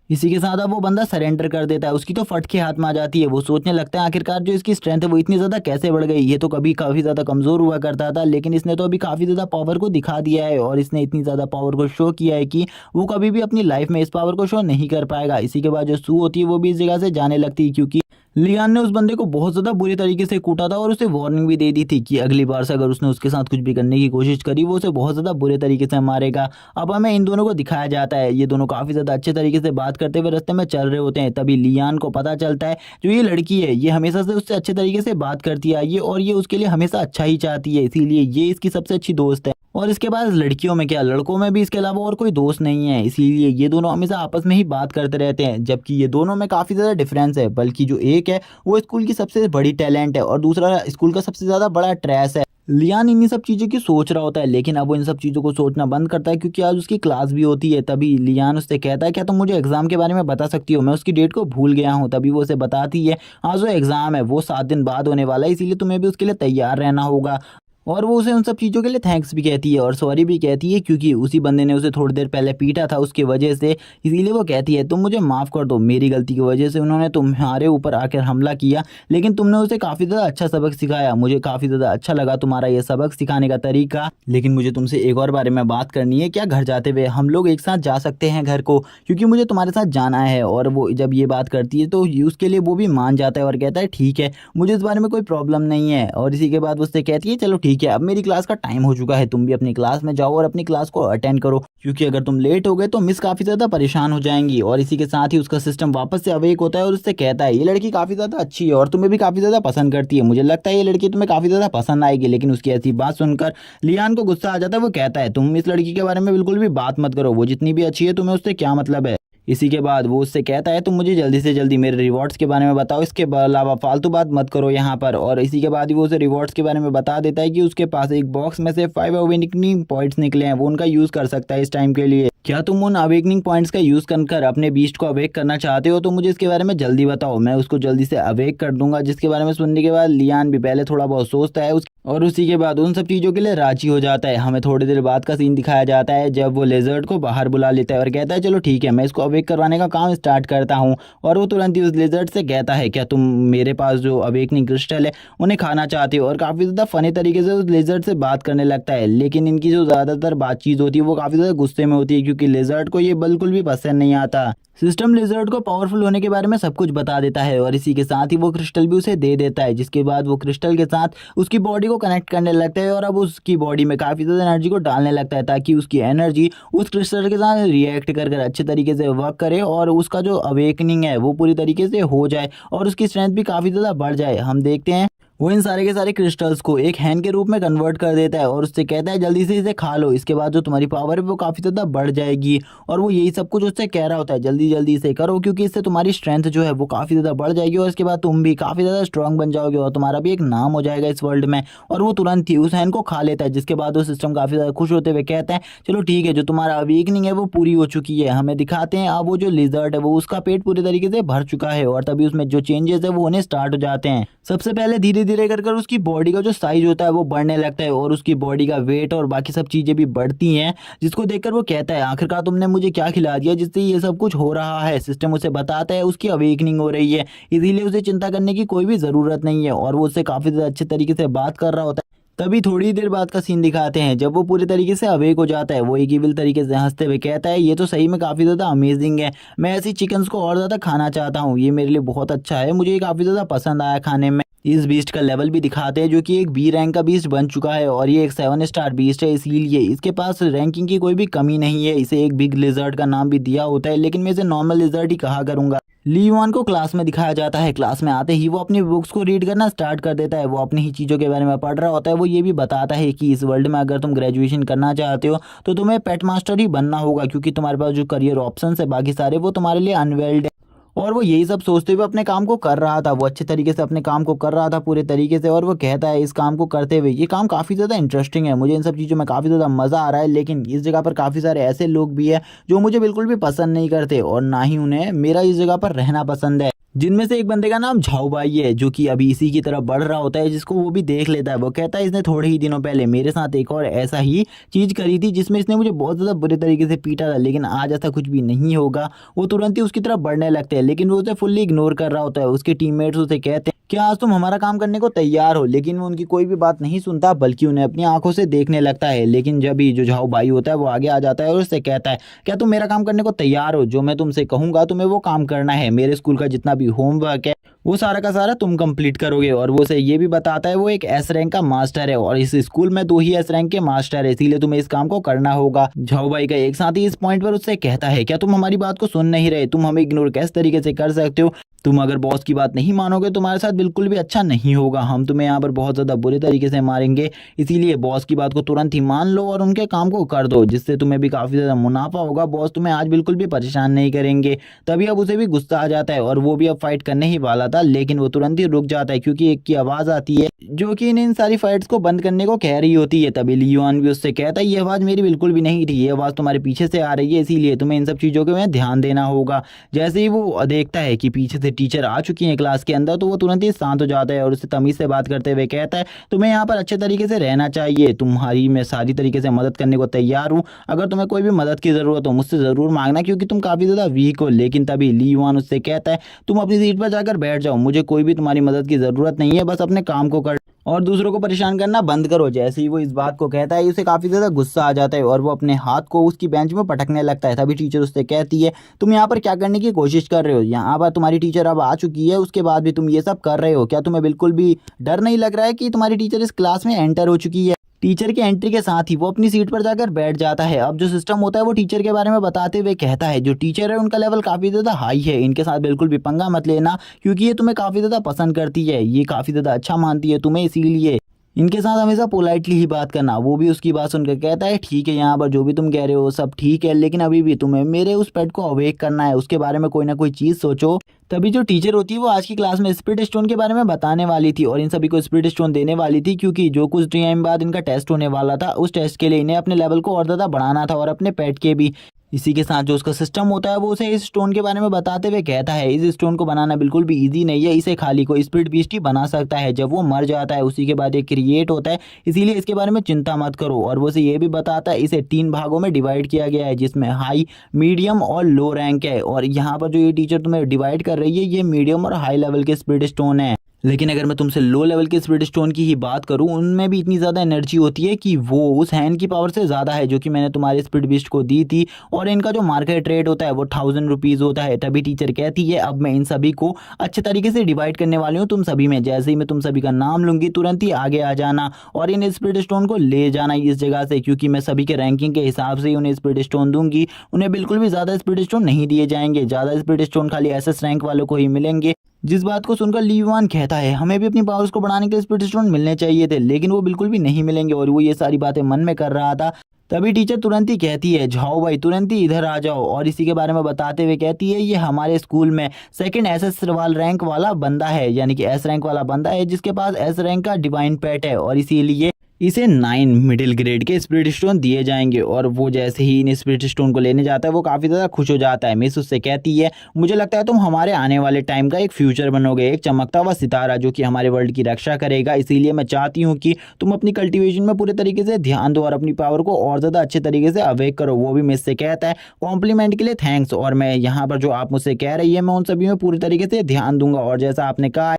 इसी के साथ अब वो बंदा सरेंडर कर देता है, उसकी तो फट के हाथ में आ जाती है। वो सोचने लगता है आखिरकार जो इसकी स्ट्रेंथ है वो इतनी ज़्यादा कैसे बढ़ गई, ये तो कभी काफ़ी ज़्यादा कमज़ोर हुआ करता था, लेकिन इसने तो अभी काफ़ी ज़्यादा पावर को दिखा दिया है और इसने इतनी ज़्यादा पावर को शो किया है कि वो कभी भी अपनी लाइफ में इस पावर को शो नहीं कर पाएगा। इसी के बाद जो सू होती है वो भी इस जगह से जाने लगती है, क्योंकि लियान ने उस बंदे को बहुत ज़्यादा बुरी तरीके से कूटा था और उसे वार्निंग भी दे दी थी कि अगली बार से अगर उसने उसके साथ कुछ भी करने की कोशिश करी वो उसे बहुत ज़्यादा बुरे तरीके से मारेगा। अब हमें इन दोनों को दिखाया जाता है, ये दोनों काफ़ी ज़्यादा अच्छे तरीके से बात करते हुए रास्ते में चल रहे होते हैं। तभी लियान को पता चलता है जो ये लड़की है ये हमेशा से उससे अच्छे तरीके से बात करती आई है और ये उसके लिए हमेशा अच्छा ही चाहती है, इसीलिए ये इसकी सबसे अच्छी दोस्त है। और इसके बाद लड़कियों में क्या, लड़कों में भी इसके अलावा और कोई दोस्त नहीं है, इसीलिए ये दोनों हमेशा आपस में ही बात करते रहते हैं। जबकि ये दोनों में काफ़ी ज़्यादा डिफरेंस है, बल्कि जो एक है वो स्कूल की सबसे बड़ी टैलेंट है और दूसरा स्कूल का सबसे ज़्यादा बड़ा ट्रैश है। लियान इन्हीं सब चीज़ों की सोच रहा होता है, लेकिन अब वो इन सब चीज़ों को सोचना बंद करता है क्योंकि आज उसकी क्लास भी होती है। तभी लियान उससे कहता है, क्या तुम मुझे एग्ज़ाम के बारे में बता सकती हो, मैं उसकी डेट को भूल गया हूँ। तभी वो उसे बताती है, आज जो एग्ज़ाम है वो 7 दिन बाद होने वाला है, इसीलिए तुम्हें भी उसके लिए तैयार रहना होगा। और वो उसे उन सब चीज़ों के लिए थैंक्स भी कहती है और सॉरी भी कहती है, क्योंकि उसी बंदे ने उसे थोड़ी देर पहले पीटा था उसकी वजह से। इसीलिए वो कहती है, तुम मुझे माफ़ कर दो, मेरी गलती की वजह से उन्होंने तुम्हारे ऊपर आकर हमला किया, लेकिन तुमने उसे काफ़ी ज़्यादा अच्छा सबक सिखाया, मुझे काफ़ी ज़्यादा अच्छा लगा तुम्हारा ये सबक सिखाने का तरीका। लेकिन मुझे तुमसे एक और बारे में बात करनी है, क्या घर जाते हुए हम लोग एक साथ जा सकते हैं घर को, क्योंकि मुझे तुम्हारे साथ जाना है। और वो जब ये बात करती है तो उसके लिए वो भी मान जाता है और कहता है, ठीक है, मुझे इस बारे में कोई प्रॉब्लम नहीं है। और इसी के बाद उससे कहती है, चलो ठीक है, अब मेरी क्लास टाइम हो चुका है, तुम भी अपनी क्लास में जाओ और अपनी क्लास को अटेंड करो, क्योंकि अगर तुम लेट हो गए तो मिस काफी ज्यादा परेशान हो जाएंगी। और इसी के साथ ही उसका सिस्टम वापस से अवेक होता है और उससे कहता है, ये लड़की काफी ज्यादा अच्छी है और तुम्हें भी काफी ज्यादा पसंद करती है, मुझे लगता है ये लड़की तुम्हें काफी ज्यादा पसंद आएगी। लेकिन उसकी ऐसी बात सुनकर लियान को गुस्सा आ जाता है। वो कहता है, तुम इस लड़की के बारे में बिल्कुल भी बात मत करो, वो जितनी भी अच्छी है तुम्हें उससे क्या मतलब है। इसी के बाद वो उससे कहता है, तुम मुझे जल्दी से जल्दी मेरे रिवॉर्ड्स के बारे में बताओ, इसके अलावा फालतू बात मत करो यहाँ पर। और इसी के बाद ही वो उसे रिवॉर्ड्स के बारे में बता देता है कि उसके पास एक बॉक्स में से 5 अवेकनिंग पॉइंट्स निकले हैं, वो उनका यूज़ कर सकता है इस टाइम के लिए। क्या तुम उन अवेकनिंग पॉइंट्स का यूज़ कर अपने बीस्ट को अवेक करना चाहते हो, तो मुझे इसके बारे में जल्दी बताओ, मैं उसको जल्दी से अवेक कर दूंगा। जिसके बारे में सुनने के बाद लियान भी पहले थोड़ा बहुत सोचता है और उसी के बाद उन सब चीज़ों के लिए राजी हो जाता है। हमें थोड़ी देर बाद का सीन दिखाया जाता है जब वो लेजर्ड को बाहर बुला लेता है और कहता है, चलो ठीक है, मैं इसको अवेक करवाने का काम स्टार्ट करता हूँ। और वो तुरंत ही उस लेजर्ड से कहता है, क्या तुम मेरे पास जो अवेकनिंग क्रिस्टल है उन्हें खाना चाहते हो। और काफ़ी ज़्यादा फनी तरीके से उस लेजर्ड से बात करने लगता है, लेकिन इनकी जो ज़्यादातर बातचीत होती है वो काफ़ी ज़्यादा गुस्से में होती है, क्योंकि लेजर्ड को ये बिल्कुल भी पसंद नहीं आता। सिस्टम लिजर्ड को पावरफुल होने के बारे में सब कुछ बता देता है और इसी के साथ ही वो क्रिस्टल भी उसे दे देता है। जिसके बाद वो क्रिस्टल के साथ उसकी बॉडी को कनेक्ट करने लगता है और अब उसकी बॉडी में काफ़ी ज़्यादा एनर्जी को डालने लगता है, ताकि उसकी एनर्जी उस क्रिस्टल के साथ रिएक्ट कर अच्छे तरीके से वर्क करे और उसका जो अवेकनिंग है वो पूरी तरीके से हो जाए और उसकी स्ट्रेंथ भी काफ़ी ज़्यादा बढ़ जाए। हम देखते हैं वो इन सारे के सारे क्रिस्टल्स को एक हैन के रूप में कन्वर्ट कर देता है और उससे कहता है, जल्दी से इसे खा लो, इसके बाद जो तुम्हारी पावर है वो काफ़ी ज़्यादा बढ़ जाएगी। और वो यही सब कुछ उससे कह रहा होता है, जल्दी जल्दी इसे करो, क्योंकि इससे तुम्हारी स्ट्रेंथ जो है वो काफ़ी ज़्यादा बढ़ जाएगी और इसके बाद तुम भी काफ़ी ज़्यादा स्ट्रांग बन जाओगे और तुम्हारा भी एक नाम हो जाएगा इस वर्ल्ड में। और वो तुरंत ही उस हैन को खा लेता है। जिसके बाद वो सिस्टम काफ़ी ज़्यादा खुश होते हुए कहता है, चलो ठीक है, जो तुम्हारा अवेकनिंग है वो पूरी हो चुकी है। हमें दिखाते हैं अब वो जो लिजर्ड है वो उसका पेट पूरी तरीके से भर चुका है और तभी उसमें जो चेंजेस है वो होने स्टार्ट हो जाते हैं। सबसे पहले धीरे धीरे कर उसकी बॉडी का जो साइज होता है वो बढ़ने लगता है और उसकी बॉडी का वेट और बाकी सब चीज़ें भी बढ़ती हैं, जिसको देखकर वो कहता है, आखिरकार तुमने मुझे क्या खिला दिया जिससे ये सब कुछ हो रहा है। सिस्टम उसे बताता है उसकी अवेकनिंग हो रही है, इसीलिए उसे चिंता करने की कोई भी ज़रूरत नहीं है और वो उससे काफ़ी ज़्यादा अच्छे तरीके से बात कर रहा होता है। तभी थोड़ी देर बाद का सीन दिखाते हैं जब वो पूरी तरीके से अवेक हो जाता है। वो एक इविल तरीके से हंसते हुए कहता है, ये तो सही में काफ़ी ज़्यादा अमेजिंग है, मैं ऐसी चिकन्स को और ज़्यादा खाना चाहता हूँ, ये मेरे लिए बहुत अच्छा है, मुझे ये काफ़ी ज़्यादा पसंद आया खाने में। इस बीस्ट का लेवल भी दिखाते हैं जो कि एक बी रैंक का बीस्ट बन चुका है और ये एक 7 स्टार बीस्ट है, इसीलिए इसके पास रैंकिंग की कोई भी कमी नहीं है। इसे एक बिग लिजर्ड का नाम भी दिया होता है, लेकिन मैं इसे नॉर्मल लिजर्ड ही कहा करूँगा। लीवान को क्लास में दिखाया जाता है। क्लास में आते ही वो अपनी बुक्स को रीड करना स्टार्ट कर देता है। वो अपनी ही चीज़ों के बारे में पढ़ रहा होता है। वो ये भी बताता है कि इस वर्ल्ड में अगर तुम ग्रेजुएशन करना चाहते हो तो तुम्हें पेट मास्टर ही बनना होगा, क्योंकि तुम्हारे पास जो करियर ऑप्शंस है बाकी सारे वो तुम्हारे लिए अनवेल्ड है। और वो यही सब सोचते हुए अपने काम को कर रहा था। वो अच्छे तरीके से अपने काम को कर रहा था पूरे तरीके से और वो कहता है इस काम को करते हुए, ये काम काफ़ी ज़्यादा इंटरेस्टिंग है, मुझे इन सब चीज़ों में काफ़ी ज़्यादा मज़ा आ रहा है, लेकिन इस जगह पर काफ़ी सारे ऐसे लोग भी हैं जो मुझे बिल्कुल भी पसंद नहीं करते और ना ही उन्हें मेरा इस जगह पर रहना पसंद है। जिनमें से एक बंदे का नाम झाओ भाई है जो कि अभी इसी की तरफ बढ़ रहा होता है, जिसको वो भी देख लेता है। वो कहता है इसने थोड़े ही दिनों पहले मेरे साथ एक और ऐसा ही चीज़ करी थी जिसमें इसने मुझे बहुत ज़्यादा बुरे तरीके से पीटा था, लेकिन आज ऐसा कुछ भी नहीं होगा। वो तुरंत ही उसकी तरफ बढ़ने लगते हैं, लेकिन वो उसे फुल्ली इग्नोर कर रहा होता है। उसके टीममेट्स उसे कहते हैं क्या आज तुम हमारा काम करने को तैयार हो, लेकिन वो उनकी कोई भी बात नहीं सुनता बल्कि उन्हें अपनी आंखों से देखने लगता है। लेकिन जब ही जो झाओ भाई होता है वो आगे आ जाता है और उससे कहता है क्या तुम मेरा काम करने को तैयार हो, जो मैं तुमसे कहूँगा तुम्हें वो काम करना है। मेरे स्कूल का जितना भी होमवर्क है वो सारा का सारा तुम कंप्लीट करोगे। और वो उसे ये भी बताता है वो एक एस रैंक का मास्टर है और इस स्कूल में 2 ही एस रैंक के मास्टर है, इसीलिए तुम्हें इस काम को करना होगा। झाओ भाई का एक साथी इस पॉइंट पर उससे कहता है क्या तुम हमारी बात को सुन नहीं रहे, तुम हमें इग्नोर किस तरीके से कर सकते हो, तुम अगर बॉस की बात नहीं मानोगे तुम्हारे साथ बिल्कुल भी अच्छा नहीं होगा, हम तुम्हें यहाँ पर बहुत ज़्यादा बुरे तरीके से मारेंगे, इसीलिए बॉस की बात को तुरंत ही मान लो और उनके काम को कर दो, जिससे तुम्हें भी काफ़ी ज़्यादा मुनाफा होगा, बॉस तुम्हें आज बिल्कुल भी परेशान नहीं करेंगे। तभी अब उसे भी गुस्सा आ जाता है और वो भी अब फाइट करने ही वाला था, लेकिन वो तुरंत ही रुक जाता है क्योंकि एक की आवाज़ आती है जो कि इन सारी फाइट्स को बंद करने को कह रही होती है। तभी लियोन भी उससे कहता है ये आवाज़ मेरी बिल्कुल भी नहीं थी, ये आवाज़ तुम्हारे पीछे से आ रही है, इसीलिए तुम्हें इन सब चीज़ों के में ध्यान देना होगा। जैसे ही वो देखता है कि पीछे से टीचर आ चुकी हैं क्लास के अंदर, तो वो तुरंत ही शांत हो जाता है और उससे तमीज़ से बात करते हुए कहता है तुम्हें यहाँ पर अच्छे तरीके से रहना चाहिए, तुम्हारी मैं सारी तरीके से मदद करने को तैयार हूँ, अगर तुम्हें कोई भी मदद की ज़रूरत हो मुझसे ज़रूर मांगना क्योंकि तुम काफ़ी ज़्यादा वीक हो। लेकिन तभी लीवान उससे कहता है तुम अपनी सीट पर जाकर बैठ जाओ, मुझे कोई भी तुम्हारी मदद की ज़रूरत नहीं है, बस अपने काम को कर और दूसरों को परेशान करना बंद करो। जैसे ही वो इस बात को कहता है उसे काफ़ी ज़्यादा गुस्सा आ जाता है और वो अपने हाथ को उसकी बेंच में पटकने लगता है। तभी टीचर उससे कहती है तुम यहाँ पर क्या करने की कोशिश कर रहे हो, यहाँ पर तुम्हारी टीचर अब आ चुकी है, उसके बाद भी तुम ये सब कर रहे हो, क्या तुम्हें बिल्कुल भी डर नहीं लग रहा है कि तुम्हारी टीचर इस क्लास में एंटर हो चुकी है। टीचर की एंट्री के साथ ही वो अपनी सीट पर जाकर बैठ जाता है। अब जो सिस्टम होता है वो टीचर के बारे में बताते हुए कहता है जो टीचर है उनका लेवल काफ़ी ज़्यादा हाई है, इनके साथ बिल्कुल भी पंगा मत लेना क्योंकि ये तुम्हें काफ़ी ज़्यादा पसंद करती है, ये काफ़ी ज़्यादा अच्छा मानती है तुम्हें, इसीलिए इनके साथ हमेशा पोलाइटली ही बात करना। वो भी उसकी बात सुनकर कहता है ठीक है यहाँ पर जो भी तुम कह रहे हो सब ठीक है, लेकिन अभी भी तुम्हें मेरे उस पेट को अवेक करना है, उसके बारे में कोई ना कोई चीज़ सोचो। तभी जो टीचर होती है वो आज की क्लास में स्पिरिट स्टोन के बारे में बताने वाली थी और इन सभी को स्पिरिट स्टोन देने वाली थी क्योंकि जो कुछ टाइम बाद इनका टेस्ट होने वाला था, उस टेस्ट के लिए इन्हें अपने लेवल को और ज़्यादा बढ़ाना था और अपने पेट के भी। इसी के साथ जो उसका सिस्टम होता है वो उसे इस स्टोन के बारे में बताते हुए कहता है इस स्टोन को बनाना बिल्कुल भी इजी नहीं है, इसे खाली कोई स्पिरिट बीस्ट ही बना सकता है, जब वो मर जाता है उसी के बाद ये क्रिएट होता है, इसीलिए इसके बारे में चिंता मत करो। और वो उसे ये भी बताता है इसे 3 भागों में डिवाइड किया गया है जिसमें हाई, मीडियम और लो रैंक है, और यहाँ पर जो ये टीचर तुम्हें डिवाइड कर रही है ये मीडियम और हाई लेवल के स्पिरिट स्टोन है। लेकिन अगर मैं तुमसे लो लेवल के स्पिरिट स्टोन की ही बात करूं, उनमें भी इतनी ज़्यादा एनर्जी होती है कि वो उस हैंड की पावर से ज़्यादा है जो कि मैंने तुम्हारे स्पिरिट बीस्ट को दी थी, और इनका जो मार्केट रेट होता है वो 1000 रुपीज़ होता है। तभी टीचर कहती है अब मैं इन सभी को अच्छे तरीके से डिवाइड करने वाली हूँ तुम सभी में, जैसे ही मैं तुम सभी का नाम लूँगी तुरंत ही आगे आ जाना और इन स्पिरिट स्टोन को ले जाना इस जगह से, क्योंकि मैं सभी के रैंकिंग के हिसाब से ही उन्हें स्पिरिट स्टोन दूंगी, उन्हें बिल्कुल भी ज़्यादा स्पिरिट स्टोन नहीं दिए जाएंगे, ज़्यादा स्पिरिट स्टोन खाली एसएस रैंक वालों को ही मिलेंगे। जिस बात को सुनकर लीवान कहता है हमें भी अपनी पावर्स को बढ़ाने के लिए स्पिरिट स्टोन मिलने चाहिए थे, लेकिन वो बिल्कुल भी नहीं मिलेंगे, और वो ये सारी बातें मन में कर रहा था। तभी टीचर तुरंत ही कहती है झाओ भाई तुरंत ही इधर आ जाओ, और इसी के बारे में बताते हुए कहती है ये हमारे स्कूल में सेकंड एसएस वाल रैंक वाला बंदा है, यानी कि एस रैंक वाला बंदा है जिसके पास एस रैंक का डिवाइन पेट है, और इसीलिए इसे 9 मिडिल ग्रेड के स्पिरिट स्टोन दिए जाएंगे। और वो जैसे ही इन स्पिरिट स्टोन को लेने जाता है वो काफ़ी ज़्यादा खुश हो जाता है। मिस उससे कहती है मुझे लगता है तुम हमारे आने वाले टाइम का एक फ्यूचर बनोगे, एक चमकता हुआ सितारा जो कि हमारे वर्ल्ड की रक्षा करेगा, इसीलिए मैं चाहती हूँ कि तुम अपनी कल्टिवेशन में पूरे तरीके से ध्यान दो और अपनी पावर को और ज़्यादा अच्छे तरीके से अवेक करो। वो भी मिस से कहता है कॉम्प्लीमेंट के लिए थैंक्स, और मैं यहाँ पर जो आप मुझसे कह रही है मैं उन सभी में पूरी तरीके से ध्यान दूंगा, और जैसा आपने कहा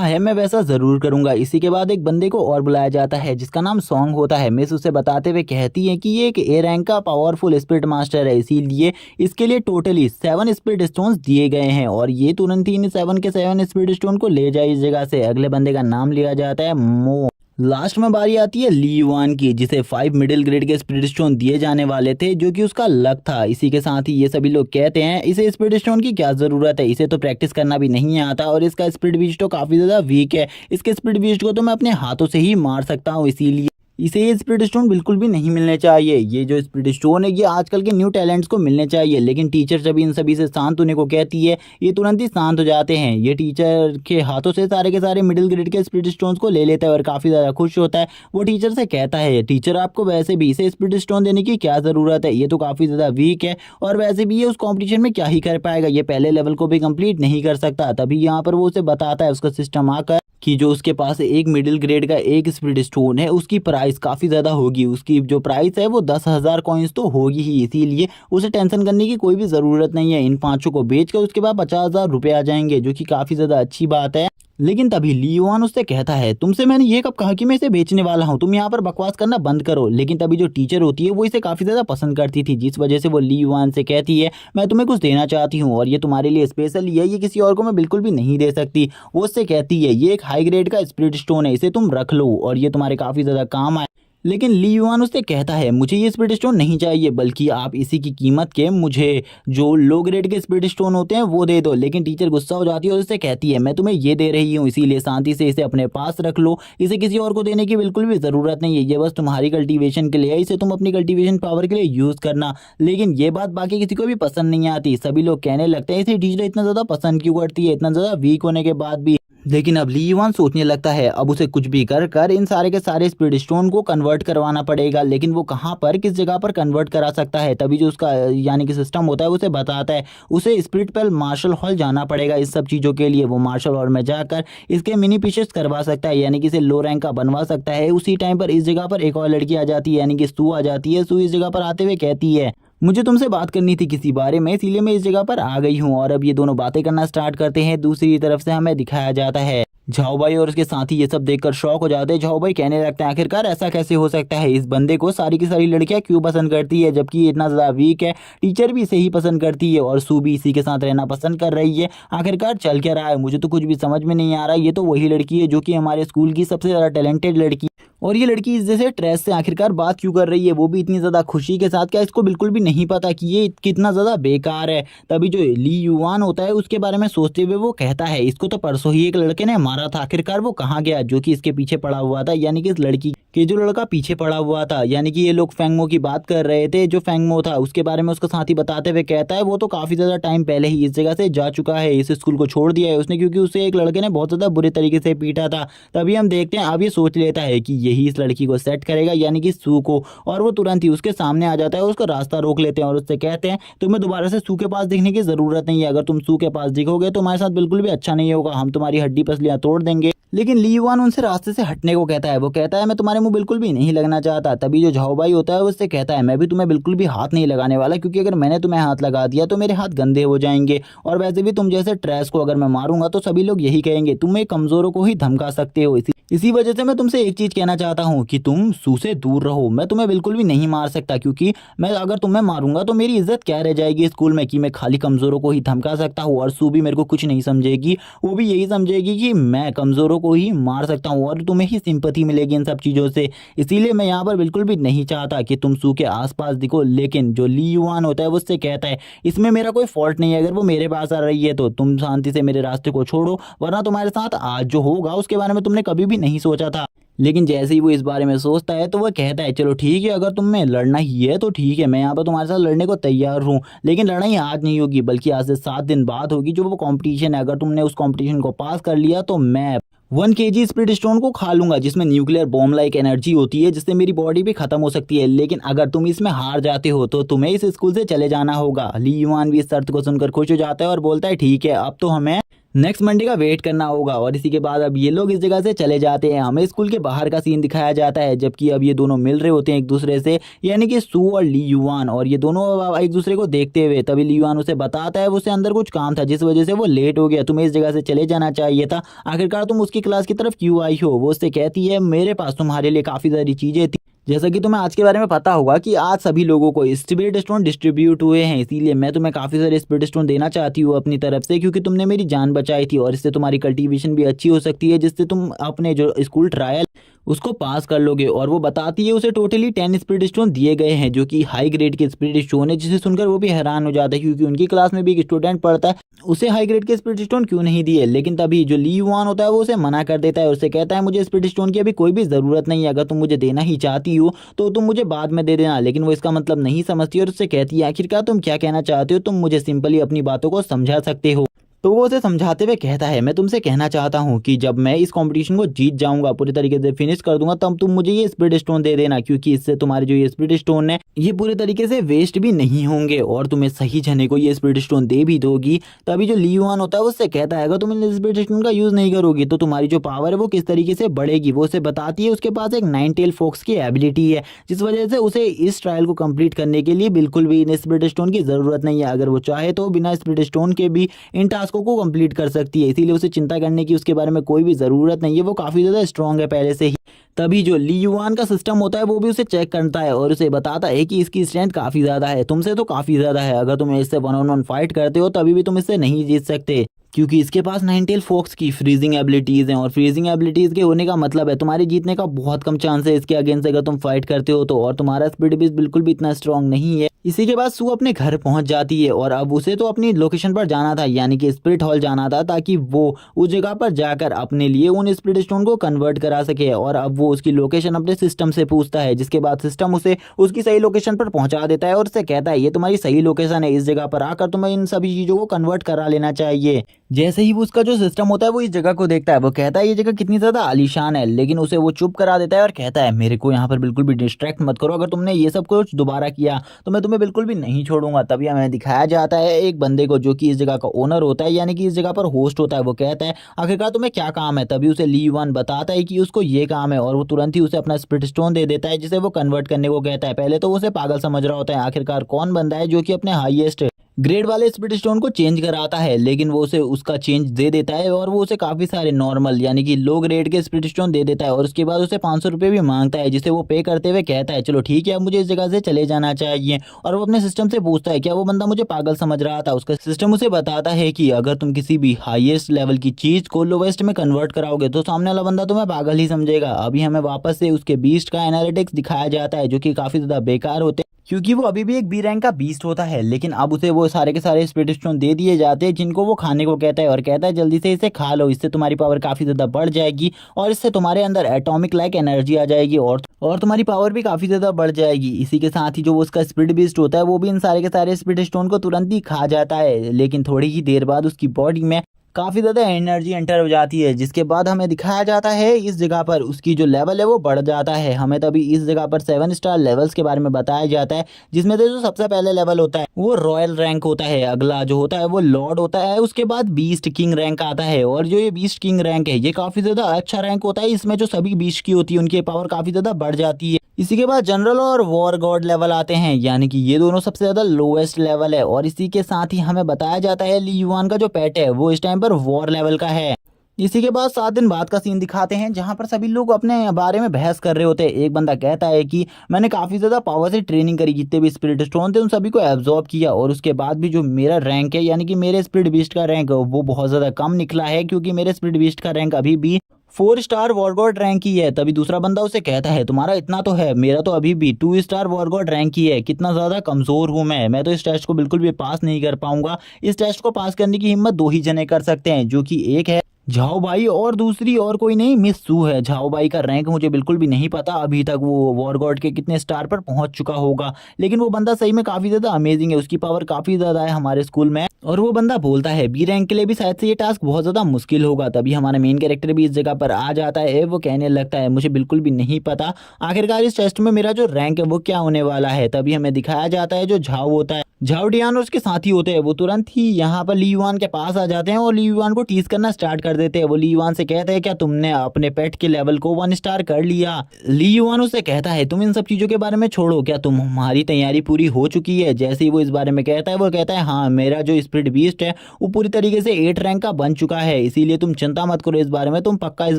है मैं वैसा ज़रूर करूंगा। इसी के बाद एक बंदे को और बुलाया जाता है जिसका नाम सॉन्ग होता है। मिस उसे बताते हुए कहती है कि ये एक ए रैंक का पावरफुल स्पिरिट मास्टर है, इसीलिए इसके लिए टोटली 7 स्पिरिट स्टोन्स दिए गए हैं, और ये तुरंत ही इन 7 के 7 स्पिरिट स्टोन को ले जाए इस जगह से। अगले बंदे का नाम लिया जाता है मो। लास्ट में बारी आती है लीवान की, जिसे 5 मिडिल ग्रेड के स्पिरिट स्टोन दिए जाने वाले थे जो कि उसका लक था। इसी के साथ ही ये सभी लोग कहते हैं इसे स्पिरिट स्टोन की क्या ज़रूरत है, इसे तो प्रैक्टिस करना भी नहीं आता और इसका स्पिरिट बीस्ट तो काफ़ी ज़्यादा वीक है, इसके स्पिरिट बीस्ट को तो मैं अपने हाथों से ही मार सकता हूँ, इसीलिए इसे ये स्पिरिट स्टोन बिल्कुल भी नहीं मिलने चाहिए। ये जो स्पिरिट स्टोन है ये आजकल के न्यू टैलेंट्स को मिलने चाहिए। लेकिन टीचर जब इन सभी से शांत होने को कहती है ये तुरंत ही शांत हो जाते हैं। ये टीचर के हाथों से सारे के सारे मिडिल ग्रेड के स्पिरिट स्टोन्स को ले लेता है और काफ़ी ज़्यादा खुश होता है। वो टीचर से कहता है टीचर आपको वैसे भी इसे स्पिरिट स्टोन देने की क्या ज़रूरत है, ये तो काफ़ी ज़्यादा वीक है और वैसे भी ये उस कॉम्पिटिशन में क्या ही कर पाएगा, ये पहले लेवल को भी कंप्लीट नहीं कर सकता। तभी यहाँ पर वो उसे बताता है उसका सिस्टम आकर कि जो उसके पास एक मिडिल ग्रेड का एक स्पिरिट स्टोन है उसकी प्राइस काफ़ी ज़्यादा होगी, उसकी जो प्राइस है वो 10,000 कॉइन्स तो होगी ही, इसीलिए उसे टेंशन करने की कोई भी ज़रूरत नहीं है। इन 5 को बेच कर उसके बाद 50,000 रुपये आ जाएंगे, जो कि काफ़ी ज़्यादा अच्छी बात है। लेकिन तभी ली युआन उससे कहता है, तुमसे मैंने ये कब कहा कि मैं इसे बेचने वाला हूँ, तुम यहाँ पर बकवास करना बंद करो। लेकिन तभी जो टीचर होती है वो इसे काफी ज्यादा पसंद करती थी, जिस वजह से वो ली युआन से कहती है, मैं तुम्हें कुछ देना चाहती हूँ और ये तुम्हारे लिए स्पेशल है, ये किसी और को मैं बिल्कुल भी नहीं दे सकती। वो उससे कहती है, ये एक हाई ग्रेड का स्पिरिट स्टोन है, इसे तुम रख लो और ये तुम्हारे काफी ज्यादा काम आए। लेकिन ली युआन उससे कहता है, मुझे ये स्पिरिट स्टोन नहीं चाहिए, बल्कि आप इसी की कीमत के मुझे जो लो ग्रेड के स्पिरिट स्टोन होते हैं वो दे दो। लेकिन टीचर गुस्सा हो जाती है और उससे कहती है, मैं तुम्हें ये दे रही हूँ, इसीलिए शांति से इसे अपने पास रख लो, इसे किसी और को देने की बिल्कुल भी ज़रूरत नहीं है, ये बस तुम्हारी कल्टीवेशन के लिए है, इसे तुम अपनी कल्टीवेशन पावर के लिए यूज़ करना। लेकिन ये बात बाकी किसी को भी पसंद नहीं आती, सभी लोग कहने लगते हैं, इसे टीचर इतना ज़्यादा पसंद क्यों करती है, इतना ज़्यादा वीक होने के बाद भी। लेकिन अब ली युआन सोचने लगता है, अब उसे कुछ भी कर कर इन सारे के सारे स्पिरिट स्टोन को कन्वर्ट करवाना पड़ेगा। लेकिन वो कहाँ पर किस जगह पर कन्वर्ट करा सकता है? तभी जो उसका यानी कि सिस्टम होता है उसे बताता है, उसे स्पिरिट पेल मार्शल हॉल जाना पड़ेगा इस सब चीज़ों के लिए। वो मार्शल हॉल में जाकर इसके मिनी पीसेस करवा सकता है, यानी कि इसे लो रैंक का बनवा सकता है। उसी टाइम पर इस जगह पर एक और लड़की आ जाती है, यानी कि सू आ जाती है। सू इस जगह पर आते हुए कहती है, मुझे तुमसे बात करनी थी किसी बारे में, इसीलिए मैं इस जगह पर आ गई हूँ। और अब ये दोनों बातें करना स्टार्ट करते हैं। दूसरी तरफ से हमें दिखाया जाता है झाओ भाई और उसके साथी ये सब देखकर शॉक हो जाते हैं। झाओ भाई कहने लगते हैं, आखिरकार ऐसा कैसे हो सकता है, इस बंदे को सारी की सारी लड़कियां क्यों पसंद करती है, जबकि ये इतना ज़्यादा वीक है। टीचर भी इसे ही पसंद करती है और सू भी इसी के साथ रहना पसंद कर रही है। आखिरकार चल क्या रहा है, मुझे तो कुछ भी समझ में नहीं आ रहा। ये तो वही लड़की है जो कि हमारे स्कूल की सबसे ज़्यादा टैलेंटेड लड़की, और ये लड़की इस जैसे ट्रेस से आखिरकार बात क्यों कर रही है, वो भी इतनी ज़्यादा खुशी के साथ। क्या इसको बिल्कुल भी नहीं पता कि ये कितना ज़्यादा बेकार है? तभी जो ली युआन होता है उसके बारे में सोचते हुए वो कहता है, इसको तो परसों ही एक लड़के ने मारा था, आखिरकार वो कहाँ गया जो कि इसके पीछे पड़ा हुआ था, यानी कि इस लड़की के जो लड़का पीछे पड़ा हुआ था। यानी कि ये लोग फेंगमो की बात कर रहे थे, जो फेंगमो था उसके बारे में उसका साथी बताते हुए कहता है, वो तो काफ़ी ज़्यादा टाइम पहले ही इस जगह से जा चुका है, इस स्कूल को छोड़ दिया है उसने, क्योंकि उसे एक लड़के ने बहुत ज़्यादा बुरे तरीके से पीटा था। तभी हम देखते हैं अब ये सोच लेता है कि यही इस लड़की को सेट करेगा, यानी कि सू को। और वो तुरंत ही उसके सामने आ जाता है और उसका रास्ता रोक लेते हैं और उससे कहते हैं, तुम्हें दोबारा से सू के पास दिखने की ज़रूरत नहीं है, अगर तुम सू के पास दिखोगे तो हमारे साथ बिल्कुल भी अच्छा नहीं होगा, हम तुम्हारी हड्डी पसलियाँ तोड़ देंगे। लेकिन ली युआन उनसे रास्ते से हटने को कहता है। वो कहता है, मैं तुम्हारे मुंह बिल्कुल भी नहीं लगना चाहता। तभी जो झाओ भाई होता है उससे कहता है, मैं भी तुम्हें बिल्कुल भी हाथ नहीं लगाने वाला, क्योंकि अगर मैंने तुम्हें हाथ लगा दिया तो मेरे हाथ गंदे हो जाएंगे, और वैसे भी तुम जैसे ट्रैश को अगर मैं मारूंगा तो सभी लोग यही कहेंगे, तुम एक कमजोरों को ही धमका सकते हो। इसी वजह से मैं तुमसे एक चीज कहना चाहता हूँ कि तुम सू से दूर रहो। मैं तुम्हें बिल्कुल भी नहीं मार सकता, क्योंकि मैं अगर तुम्हें मारूंगा तो मेरी इज्जत क्या रह जाएगी स्कूल में, कि मैं खाली कमजोरों को ही धमका सकता हूँ। और सू भी मेरे को कुछ नहीं समझेगी, वो भी यही समझेगी कि मैं कमजोरों को ही मार सकता हूँ, और तुम्हें ही सिंपैथी मिलेगी इन सब चीज़ों से। इसीलिए मैं यहाँ पर बिल्कुल भी नहीं चाहता कि तुम सू के आसपास दिखो। लेकिन जो ली युआन होता है वो उससे कहता है, इसमें मेरा कोई फॉल्ट नहीं है, अगर वो मेरे पास आ रही है तो तुम शांति से मेरे रास्ते को छोड़ो, वरना तुम्हारे साथ आज जो होगा उसके बारे में तुमने कभी भी नहीं सोचा था। लेकिन जैसे ही वो इस बारे में सोचता है तो वह कहता है, चलो ठीक है, अगर तुम्हें लड़ना ही है तो ठीक है, मैं यहाँ पर तुम्हारे साथ लड़ने को तैयार हूँ। लेकिन लड़ाई आज नहीं होगी, बल्कि आज से 7 दिन बाद होगी, जो वो कंपटीशन है। अगर तुमने उस कंपटीशन को पास कर लिया तो मैं 1 kg स्पिरिट स्टोन को खा लूंगा, जिसमें न्यूक्लियर बॉम्ब लाइक एनर्जी होती है, जिससे मेरी बॉडी भी खत्म हो सकती है। लेकिन अगर तुम इसमें हार जाते हो तो तुम्हें इस स्कूल से चले जाना होगा। ली युआन भी इस शर्त को सुनकर खुश हो जाता है और बोलता है, ठीक है, अब तो हमें नेक्स्ट मंडे का वेट करना होगा। और इसी के बाद अब ये लोग इस जगह से चले जाते हैं। हमें स्कूल के बाहर का सीन दिखाया जाता है, जबकि अब ये दोनों मिल रहे होते हैं एक दूसरे से, यानी कि सू और ली युआन, और ये दोनों एक दूसरे को देखते हुए। तभी ली युआन उसे बताता है उसे अंदर कुछ काम था, जिस वजह से वो लेट हो गया, तुम्हें इस जगह से चले जाना चाहिए था, आखिरकार तुम उसकी क्लास की तरफ क्यों आई हो? वो उससे कहती है, मेरे पास तुम्हारे लिए काफ़ी सारी चीज़ें थी। जैसा कि तुम्हें आज के बारे में पता होगा कि आज सभी लोगों को स्पिरिट स्टोन डिस्ट्रीब्यूट हुए हैं, इसीलिए मैं तुम्हें काफ़ी सारे स्पिरिट स्टोन देना चाहती हूँ अपनी तरफ से, क्योंकि तुमने मेरी जान बचाई थी, और इससे तुम्हारी कल्टीवेशन भी अच्छी हो सकती है, जिससे तुम अपने जो स्कूल ट्रायल उसको पास कर लोगे। और वो बताती है उसे टोटली 10 स्पिरिट स्टोन दिए गए हैं, जो कि हाई ग्रेड के स्पिरिट स्टोन है, जिसे सुनकर वो भी हैरान हो जाता है, क्योंकि उनकी क्लास में भी एक स्टूडेंट पढ़ता है, उसे हाई ग्रेड के स्पिरिट स्टोन क्यों नहीं दिए। लेकिन तभी जो ली युआन होता है वो उसे मना कर देता है, उससे कहता है, मुझे स्पिरिट स्टोन की अभी कोई भी ज़रूरत नहीं है, अगर तुम मुझे देना ही चाहती हो तो तुम मुझे बाद में दे देना। लेकिन वो इसका मतलब नहीं समझती और उससे कहती है, आखिरकार तुम क्या कहना चाहते हो, तुम मुझे सिंपली अपनी बातों को समझा सकते हो। तो वो उसे समझाते हुए कहता है, मैं तुमसे कहना चाहता हूँ कि जब मैं इस कंपटीशन को जीत जाऊंगा, पूरी तरीके से फिनिश कर दूंगा, तब तुम मुझे ये स्पिरिट स्टोन दे देना, क्योंकि इससे तुम्हारे जो ये स्पिरिट स्टोन है ये पूरे तरीके से वेस्ट भी नहीं होंगे, और तुम्हें सही जने को ये स्पिरिट स्टोन दे भी दोगी। तभी जो ली युआन होता है उससे कहता है, अगर तुम इन स्पिरिट स्टोन का यूज नहीं करोगी तो तुम्हारी जो पावर है वो किस तरीके से बढ़ेगी। वो उसे बताती है उसके पास एक 9 टेल फॉक्स की एबिलिटी है, जिस वजह से उसे इस ट्रायल को कंप्लीट करने के लिए बिल्कुल भी इन स्पिरिट स्टोन की जरूरत नहीं है। अगर वो चाहे तो बिना स्पिरिट स्टोन के भी इन टास्क टास्कों को कंप्लीट कर सकती है, इसीलिए उसे चिंता करने की उसके बारे में कोई भी ज़रूरत नहीं है, वो काफ़ी ज़्यादा स्ट्रांग है पहले से ही। तभी जो ली युआन का सिस्टम होता है वो भी उसे चेक करता है और उसे बताता है कि इसकी स्ट्रेंथ काफ़ी ज़्यादा है, तुमसे तो काफ़ी ज़्यादा है, अगर तुम इससे 1-on-1 फाइट करते हो तभी भी तुम इससे नहीं जीत सकते, क्योंकि इसके पास नाइनटेल फॉक्स की फ्रीजिंग एबिलिटीज़ हैं और फ्रीजिंग एबिलिटीज़ के होने का मतलब है तुम्हारे जीतने का बहुत कम चांस है इसके अगेंस्ट अगर तुम फाइट करते हो तो। और तुम्हारा स्पीड भी बिल्कुल भी इतना स्ट्रांग नहीं है। इसी के बाद सू अपने घर पहुंच जाती है और अब उसे तो अपनी लोकेशन पर जाना था, यानी कि स्पिरिट हॉल जाना था, ताकि वो उस जगह पर जाकर अपने लिए उन स्पिरिट स्टोन को कन्वर्ट करा सके। और अब वो उसकी लोकेशन अपने सिस्टम से पूछता है, जिसके बाद सिस्टम उसे उसकी सही लोकेशन पर पहुंचा देता है और उसे कहता है ये तुम्हारी सही लोकेशन है, इस जगह पर आकर तुम्हें इन सभी चीज़ों को कन्वर्ट करा लेना चाहिए। जैसे ही वो उसका जो सिस्टम होता है वो इस जगह को देखता है, वो कहता है ये जगह कितनी ज़्यादा आलीशान है, लेकिन उसे वो चुप करा देता है और कहता है मेरे को यहाँ पर बिल्कुल भी डिस्ट्रैक्ट मत करो, अगर तुमने ये सब कुछ दोबारा किया तो मैं तुम्हें बिल्कुल भी नहीं छोड़ूंगा। तभी हमें दिखाया जाता है एक बंदे को जो कि इस जगह का ओनर होता है, यानी कि इस जगह पर होस्ट होता है। वो कहता है आखिरकार तुम्हें क्या काम है, तभी उसे ली युआन बताता है कि उसको ये काम है और वो तुरंत ही उसे अपना स्पिरिट स्टोन दे देता है, जिसे वो कन्वर्ट करने को कहता है। पहले तो वो उसे पागल समझ रहा होता है, आखिरकार कौन बंदा है जो कि अपने हाईएस्ट ग्रेड वाले स्पिरिट स्टोन को चेंज कराता है, लेकिन वो उसे उसका चेंज दे देता है और वो उसे काफ़ी सारे नॉर्मल यानी कि लो ग्रेड के स्पिरिट स्टोन दे देता है और उसके बाद उसे 500 रुपये भी मांगता है, जिसे वो पे करते हुए कहता है चलो ठीक है अब मुझे इस जगह से चले जाना चाहिए। और वो अपने सिस्टम से पूछता है क्या वो बंदा मुझे पागल समझ रहा था। उसका सिस्टम उसे बताता है कि अगर तुम किसी भी हाईएस्ट लेवल की चीज़ को लोवेस्ट में कन्वर्ट कराओगे तो सामने वाला बंदा तुम्हें पागल ही समझेगा। अभी हमें वापस से उसके बीस्ट का एनालिटिक्स दिखाया जाता है जो कि काफ़ी ज़्यादा बेकार होते हैं, क्योंकि वो अभी भी एक बी रैंक का बीस्ट होता है, लेकिन अब उसे वो सारे के सारे स्पिरिट स्टोन दे दिए जाते हैं जिनको वो खाने को कहता है और कहता है जल्दी से इसे खा लो, इससे तुम्हारी पावर काफ़ी ज़्यादा बढ़ जाएगी और इससे तुम्हारे अंदर एटॉमिक लाइक एनर्जी आ जाएगी और तुम्हारी पावर भी काफ़ी ज़्यादा बढ़ जाएगी। इसी के साथ ही जो वो उसका स्पिरिट बीस्ट होता है वो भी इन सारे के सारे स्पिरिट स्टोन को तुरंत ही खा जाता है, लेकिन थोड़ी ही देर बाद उसकी बॉडी में काफ़ी ज़्यादा एनर्जी एंटर हो जाती है, जिसके बाद हमें दिखाया जाता है इस जगह पर उसकी जो लेवल है वो बढ़ जाता है। हमें तभी इस जगह पर 7 स्टार लेवल्स के बारे में बताया जाता है, जिसमें से जो सबसे पहले लेवल होता है वो रॉयल रैंक होता है, अगला जो होता है वो लॉर्ड होता है, उसके बाद बीस्ट किंग रैंक आता है। और जो ये बीस्ट किंग रैंक है ये काफ़ी ज़्यादा अच्छा रैंक होता है, इसमें जो सभी बीस्ट की होती है उनकी पावर काफ़ी ज़्यादा बढ़ जाती है। इसी के बाद जनरल और वॉर गॉड लेवल आते हैं, यानी कि ये दोनों सबसे ज़्यादा लोएस्ट लेवल है। और इसी के साथ ही हमें बताया जाता है ली युआन का जो पेट है वो इस टाइम पर वॉर लेवल का है। इसी के बाद 7 दिन बाद का सीन दिखाते हैं जहां पर सभी लोग अपने बारे में बहस कर रहे होते हैं। एक बंदा कहता है कि मैंने काफ़ी ज़्यादा पावर से ट्रेनिंग करी, जितने भी स्पिरिट स्टोन थे उन सभी को एब्जॉर्ब किया और उसके बाद भी जो मेरा रैंक है यानी कि मेरे स्पिरिट बीस्ट का रैंक वो बहुत ज़्यादा कम निकला है, क्योंकि मेरे स्पिरिट बीस्ट का रैंक अभी भी 4 स्टार वॉरगॉड रैंक की है। तभी दूसरा बंदा उसे कहता है तुम्हारा इतना तो है, मेरा तो अभी भी 2 स्टार वॉरगॉड रैंक की है, कितना ज़्यादा कमज़ोर हूँ मैं तो इस टेस्ट को बिल्कुल भी पास नहीं कर पाऊंगा। इस टेस्ट को पास करने की हिम्मत 2 ही जने कर सकते हैं, जो कि एक है झाओ भाई और दूसरी और कोई नहीं मिस सू है। झाओ भाई का रैंक मुझे बिल्कुल भी नहीं पता अभी तक वो वॉर गॉड के कितने स्टार पर पहुंच चुका होगा, लेकिन वो बंदा सही में काफ़ी ज़्यादा अमेजिंग है, उसकी पावर काफ़ी ज़्यादा है हमारे स्कूल में। और वो बंदा बोलता है बी रैंक के लिए भी शायद से ये टास्क बहुत ज़्यादा मुश्किल होगा। तभी हमारा मेन कैरेक्टर भी इस जगह पर आ जाता है, वो कहने लगता है मुझे बिल्कुल भी नहीं पता आखिरकार इस टेस्ट में मेरा जो रैंक है वो क्या होने वाला है। तभी हमें दिखाया जाता है जो झाओ होता है, झाओ डियान और उसके साथी होते हैं, वो तुरंत ही यहाँ पर ली युआन के पास आ जाते हैं और ली युआन को टीज करना स्टार्ट कर देते हैं। वो ली युआन से कहते हैं क्या तुमने अपने पेट के लेवल को 1 स्टार कर लिया। ली युआन उससे कहता है तुम इन सब चीज़ों के बारे में छोड़ो, क्या तुम्हारी तैयारी पूरी हो चुकी है। जैसे ही वो इस बारे में कहता है वो कहता है हाँ मेरा जो स्पिरिट बीस्ट है वो पूरी तरीके से 8 रैंक का बन चुका है, इसीलिए तुम चिंता मत करो इस बारे में, तुम पक्का इस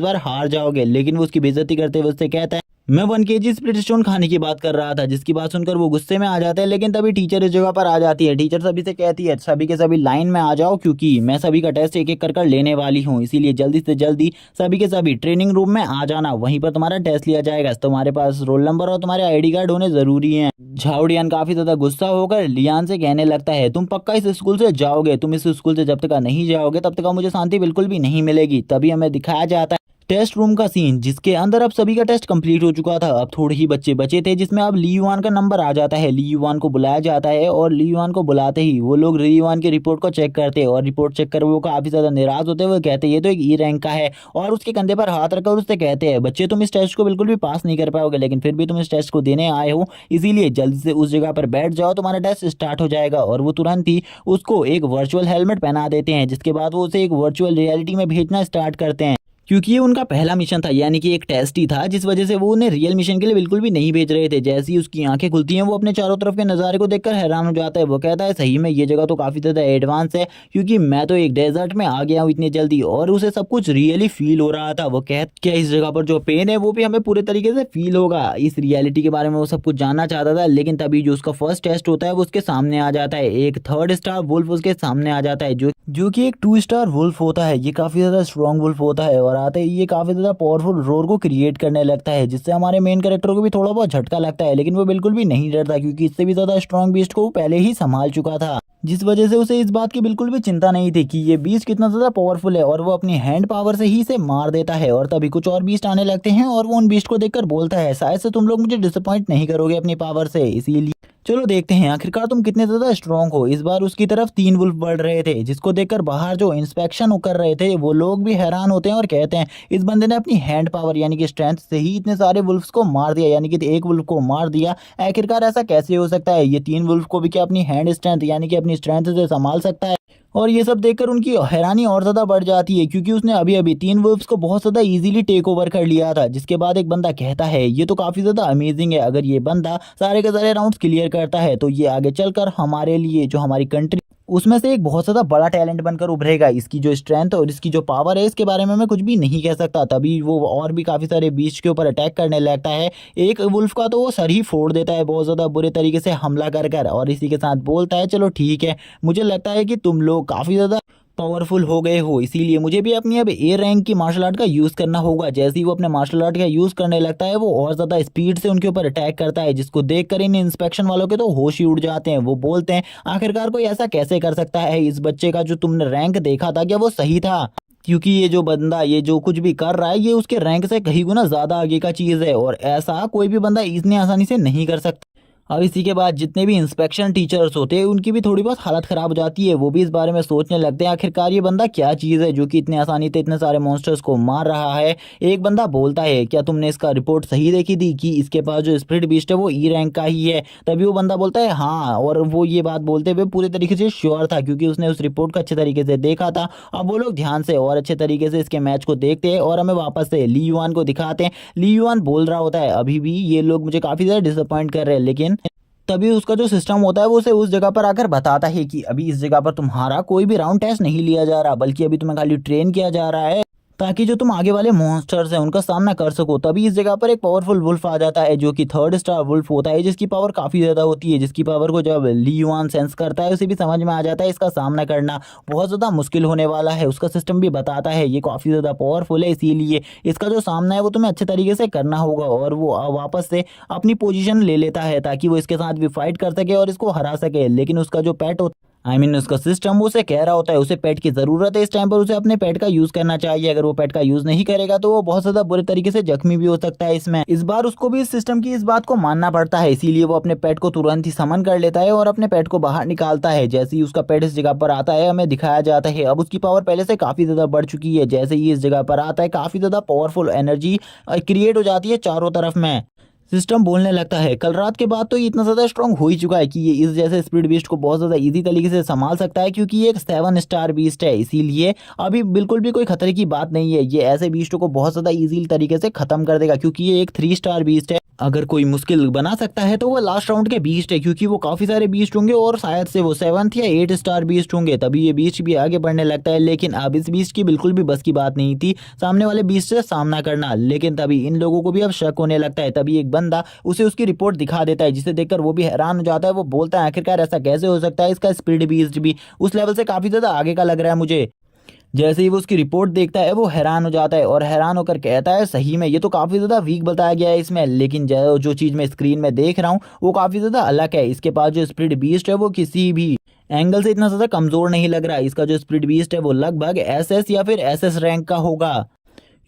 बार हार जाओगे। लेकिन वो उसकी बेइज्जती करते हुए उससे कहता है मैं 1 kg स्पिरिट स्टोन खाने की बात कर रहा था, जिसकी बात सुनकर वो गुस्से में आ जाता है। लेकिन तभी टीचर इस जगह पर आ जाती है, टीचर सभी से कहती है सभी के सभी लाइन में आ जाओ, क्योंकि मैं सभी का टेस्ट एक एक कर लेने वाली हूँ, इसीलिए जल्दी से जल्दी सभी के सभी ट्रेनिंग रूम में आ जाना, वहीं पर तुम्हारा टेस्ट लिया जाएगा। तुम्हारे पास रोल नंबर और तुम्हारे आई कार्ड होने जरूरी है। झाओ डियान काफी ज्यादा गुस्सा होकर लियान से कहने लगता है तुम पक्का इस स्कूल से जाओगे, तुम इस स्कूल से जब तक नहीं जाओगे तब तक मुझे शांति बिल्कुल भी नहीं मिलेगी। तभी हमें दिखाया जाता है टेस्ट रूम का सीन, जिसके अंदर अब सभी का टेस्ट कंप्लीट हो चुका था, अब थोड़े ही बच्चे बचे थे, जिसमें अब ली युआन का नंबर आ जाता है। ली युआन को बुलाया जाता है और ली युआन को बुलाते ही वो लोग ली युआन की रिपोर्ट को चेक करते हैं और रिपोर्ट चेक कर वो काफ़ी ज़्यादा निराश होते हैं। वो कहते हैं ये तो एक ई रैंक का है और उसके कंधे पर हाथ रखकर उससे कहते हैं बच्चे तुम इस टेस्ट को बिल्कुल भी पास नहीं कर पाओगे, लेकिन फिर भी तुम इस टेस्ट को देने आए हो, इसीलिए जल्दी से उस जगह पर बैठ जाओ, तुम्हारा टेस्ट स्टार्ट हो जाएगा। और वो तुरंत ही उसको एक वर्चुअल हेलमेट पहना देते हैं, जिसके बाद वो उसे एक वर्चुअल रियलिटी में भेजना स्टार्ट करते हैं, क्योंकि ये उनका पहला मिशन था, यानी कि एक टेस्ट ही था, जिस वजह से वो उन्हें रियल मिशन के लिए बिल्कुल भी नहीं भेज रहे थे। जैसे ही उसकी आंखें खुलती हैं वो अपने चारों तरफ के नज़ारे को देखकर हैरान हो जाता है। वो कहता है सही में ये जगह तो काफ़ी ज़्यादा एडवांस है, क्योंकि मैं तो एक डेजर्ट में आ गया हूँ इतनी जल्दी, और उसे सब कुछ रियली फील हो रहा था। वो क्या इस जगह पर जो पेन है वो भी हमें पूरे तरीके से फील होगा, इस रियलिटी के बारे में वो सब कुछ जानना चाहता था। लेकिन तभी जो उसका फर्स्ट टेस्ट होता है वो उसके सामने आ जाता है। एक 3rd स्टार वुल्फ उसके सामने आ जाता है, जो कि एक 2 स्टार वुल्फ होता है। ये काफ़ी ज़्यादा स्ट्रॉन्ग वुल्फ होता है, और आते ही ये काफ़ी ज़्यादा पावरफुल रोर को क्रिएट करने लगता है, जिससे हमारे मेन कैरेक्टर को भी थोड़ा बहुत झटका लगता है। लेकिन वो बिल्कुल भी नहीं डरता, क्योंकि इससे भी ज़्यादा स्ट्रॉन्ग बीस्ट को वो पहले ही संभाल चुका था, जिस वजह से उसे इस बात की बिल्कुल भी चिंता नहीं थी कि ये बीस्ट कितना ज़्यादा पावरफुल है, और वो अपनी हैंड पावर से ही इसे मार देता है। और तभी कुछ और बीस्ट आने लगते हैं, और वो उन बीस्ट को देखकर बोलता है शायद से तुम लोग मुझे डिसअपॉइंट नहीं करोगे अपनी पावर से, इसीलिए चलो देखते हैं आखिरकार तुम कितने ज़्यादा स्ट्रॉन्ग हो। इस बार उसकी तरफ 3 वुल्फ बढ़ रहे थे, जिसको देखकर बाहर जो इंस्पेक्शन कर रहे थे वो लोग भी हैरान होते हैं और कहते हैं इस बंदे ने अपनी हैंड पावर यानी कि स्ट्रेंथ से ही इतने सारे वुल्फ्स को मार दिया, यानी कि एक वुल्फ को मार दिया। आखिरकार ऐसा कैसे हो सकता है? ये 3 वुल्फ को भी क्या अपनी हैंड स्ट्रेंथ यानी कि अपनी स्ट्रेंथ से संभाल सकता है? और ये सब देखकर उनकी हैरानी और ज़्यादा बढ़ जाती है, क्योंकि उसने अभी-अभी 3 वुल्फ्स को बहुत ज़्यादा इजीली टेक ओवर कर लिया था। जिसके बाद एक बंदा कहता है ये तो काफ़ी ज़्यादा अमेजिंग है, अगर ये बंदा सारे के सारे राउंड्स क्लियर करता है तो ये आगे चलकर हमारे लिए जो हमारी कंट्री उसमें से एक बहुत ज़्यादा बड़ा टैलेंट बनकर उभरेगा। इसकी जो स्ट्रेंथ और इसकी जो पावर है इसके बारे में मैं कुछ भी नहीं कह सकता। तभी वो और भी काफ़ी सारे बीस्ट के ऊपर अटैक करने लगता है। एक वुल्फ का तो वो सर ही फोड़ देता है बहुत ज़्यादा बुरे तरीके से हमला कर कर, और इसी के साथ बोलता है चलो ठीक है, मुझे लगता है कि तुम लोग काफ़ी ज़्यादा पावरफुल हो गए हो, इसीलिए मुझे भी अपनी अब ए रैंक की मार्शल आर्ट का यूज़ करना होगा। जैसे ही वो अपने मार्शल आर्ट का यूज़ करने लगता है वो और ज़्यादा स्पीड से उनके ऊपर अटैक करता है, जिसको देखकर इन इंस्पेक्शन वालों के तो होश ही उड़ जाते हैं। वो बोलते हैं आखिरकार कोई ऐसा कैसे कर सकता है? इस बच्चे का जो तुमने रैंक देखा था क्या वो सही था? क्योंकि ये जो बंदा ये जो कुछ भी कर रहा है ये उसके रैंक से कहीं गुना ज़्यादा आगे का चीज़ है, और ऐसा कोई भी बंदा इतनी आसानी से नहीं कर सकता। अब इसी के बाद जितने भी इंस्पेक्शन टीचर्स होते हैं उनकी भी थोड़ी बहुत हालत ख़राब हो जाती है। वो भी इस बारे में सोचने लगते हैं आखिरकार ये बंदा क्या चीज़ है जो कि इतने आसानी से इतने सारे मॉन्स्टर्स को मार रहा है। एक बंदा बोलता है क्या तुमने इसका रिपोर्ट सही देखी थी कि इसके पास जो स्पिरिट बीस्ट है वो ई रैंक का ही है? तभी वो बंदा बोलता है हाँ, और वो ये बात बोलते हुए पूरे तरीके से श्योर था, क्योंकि उसने उस रिपोर्ट को अच्छे तरीके से देखा था। अब वो लोग ध्यान से और अच्छे तरीके से इसके मैच को देखते हैं, और हमें वापस से ली युआन को दिखाते हैं। ली युआन बोल रहा होता है अभी भी ये लोग मुझे काफ़ी ज़्यादा डिसअपॉइंट कर रहे हैं, लेकिन तभी उसका जो सिस्टम होता है वो उसे उस जगह पर आकर बताता है कि अभी इस जगह पर तुम्हारा कोई भी राउंड टेस्ट नहीं लिया जा रहा, बल्कि अभी तुम्हें खाली ट्रेन किया जा रहा है ताकि जो तुम आगे वाले मॉन्स्टर्स हैं उनका सामना कर सको। तभी इस जगह पर एक पावरफुल वुल्फ आ जाता है जो कि 3rd स्टार वुल्फ होता है, जिसकी पावर काफ़ी ज़्यादा होती है, जिसकी पावर को जब ली युआन सेंस करता है उसे भी समझ में आ जाता है इसका सामना करना बहुत ज़्यादा मुश्किल होने वाला है। उसका सिस्टम भी बताता है ये काफ़ी ज़्यादा पावरफुल है, इसीलिए इसका जो सामना है वो तुम्हें अच्छे तरीके से करना होगा। और वो वापस से अपनी पोजीशन ले लेता है ताकि वो इसके साथ भी फाइट कर सके और इसको हरा सके। लेकिन उसका जो पेट होता उसका सिस्टम उसे कह रहा होता है उसे पेट की ज़रूरत है, इस टाइम पर उसे अपने पेट का यूज़ करना चाहिए। अगर वो पेट का यूज़ नहीं करेगा तो वो बहुत ज़्यादा बुरे तरीके से जख्मी भी हो सकता है। इसमें इस बार उसको भी इस सिस्टम की इस बात को मानना पड़ता है, इसीलिए वो अपने पेट को तुरंत ही समन कर लेता है और अपने पेट को बाहर निकालता है। जैसे ही उसका पेट इस जगह पर आता है हमें दिखाया जाता है अब उसकी पावर पहले से काफ़ी ज़्यादा बढ़ चुकी है। जैसे ही इस जगह पर आता है काफ़ी ज़्यादा पावरफुल एनर्जी क्रिएट हो जाती है चारों तरफ में। सिस्टम बोलने लगता है कल रात के बाद तो ये इतना ज़्यादा स्ट्रॉन्ग हो ही चुका है कि ये इस जैसे स्पीड बीस्ट को बहुत ज़्यादा इजी तरीके से संभाल सकता है, क्योंकि ये एक 7 स्टार बीस्ट है। इसीलिए अभी बिल्कुल भी कोई खतरे की बात नहीं है, ये ऐसे बीस्टों को बहुत ज़्यादा इजी तरीके से ख़त्म कर देगा, क्योंकि ये एक 3 स्टार बीस्ट है। अगर कोई मुश्किल बना सकता है तो वो लास्ट राउंड के बीस्ट है, क्योंकि वो काफ़ी सारे बीस्ट होंगे और शायद से वो 7th या 8 स्टार बीस्ट होंगे। तभी ये बीस्ट भी आगे बढ़ने लगता है, लेकिन अब इस बीस्ट की बिल्कुल भी बस की बात नहीं थी सामने वाले बीस्ट से सामना करना। लेकिन तभी इन लोगों को भी अब शक होने लगता है। तभी एक बंदा उसे उसकी रिपोर्ट दिखा देता है, जिसे देखकर वो भी हैरान हो जाता है। वो बोलता है आखिरकार ऐसा कैसे हो सकता है, इसका स्पीड बीस्ट भी उस लेवल से काफ़ी ज़्यादा आगे का लग रहा है मुझे। जैसे ही वो उसकी रिपोर्ट देखता है वो हैरान हो जाता है और हैरान होकर कहता है सही में ये तो काफ़ी ज़्यादा वीक बताया गया है इसमें, लेकिन जो चीज़ मैं स्क्रीन में देख रहा हूँ वो काफ़ी ज़्यादा अलग है। इसके पास जो स्पिरिट बीस्ट है वो किसी भी एंगल से इतना ज़्यादा कमज़ोर नहीं लग रहा है। इसका जो स्पिरिट बीस्ट है वो लगभग एसएस या फिर एसएस रैंक का होगा,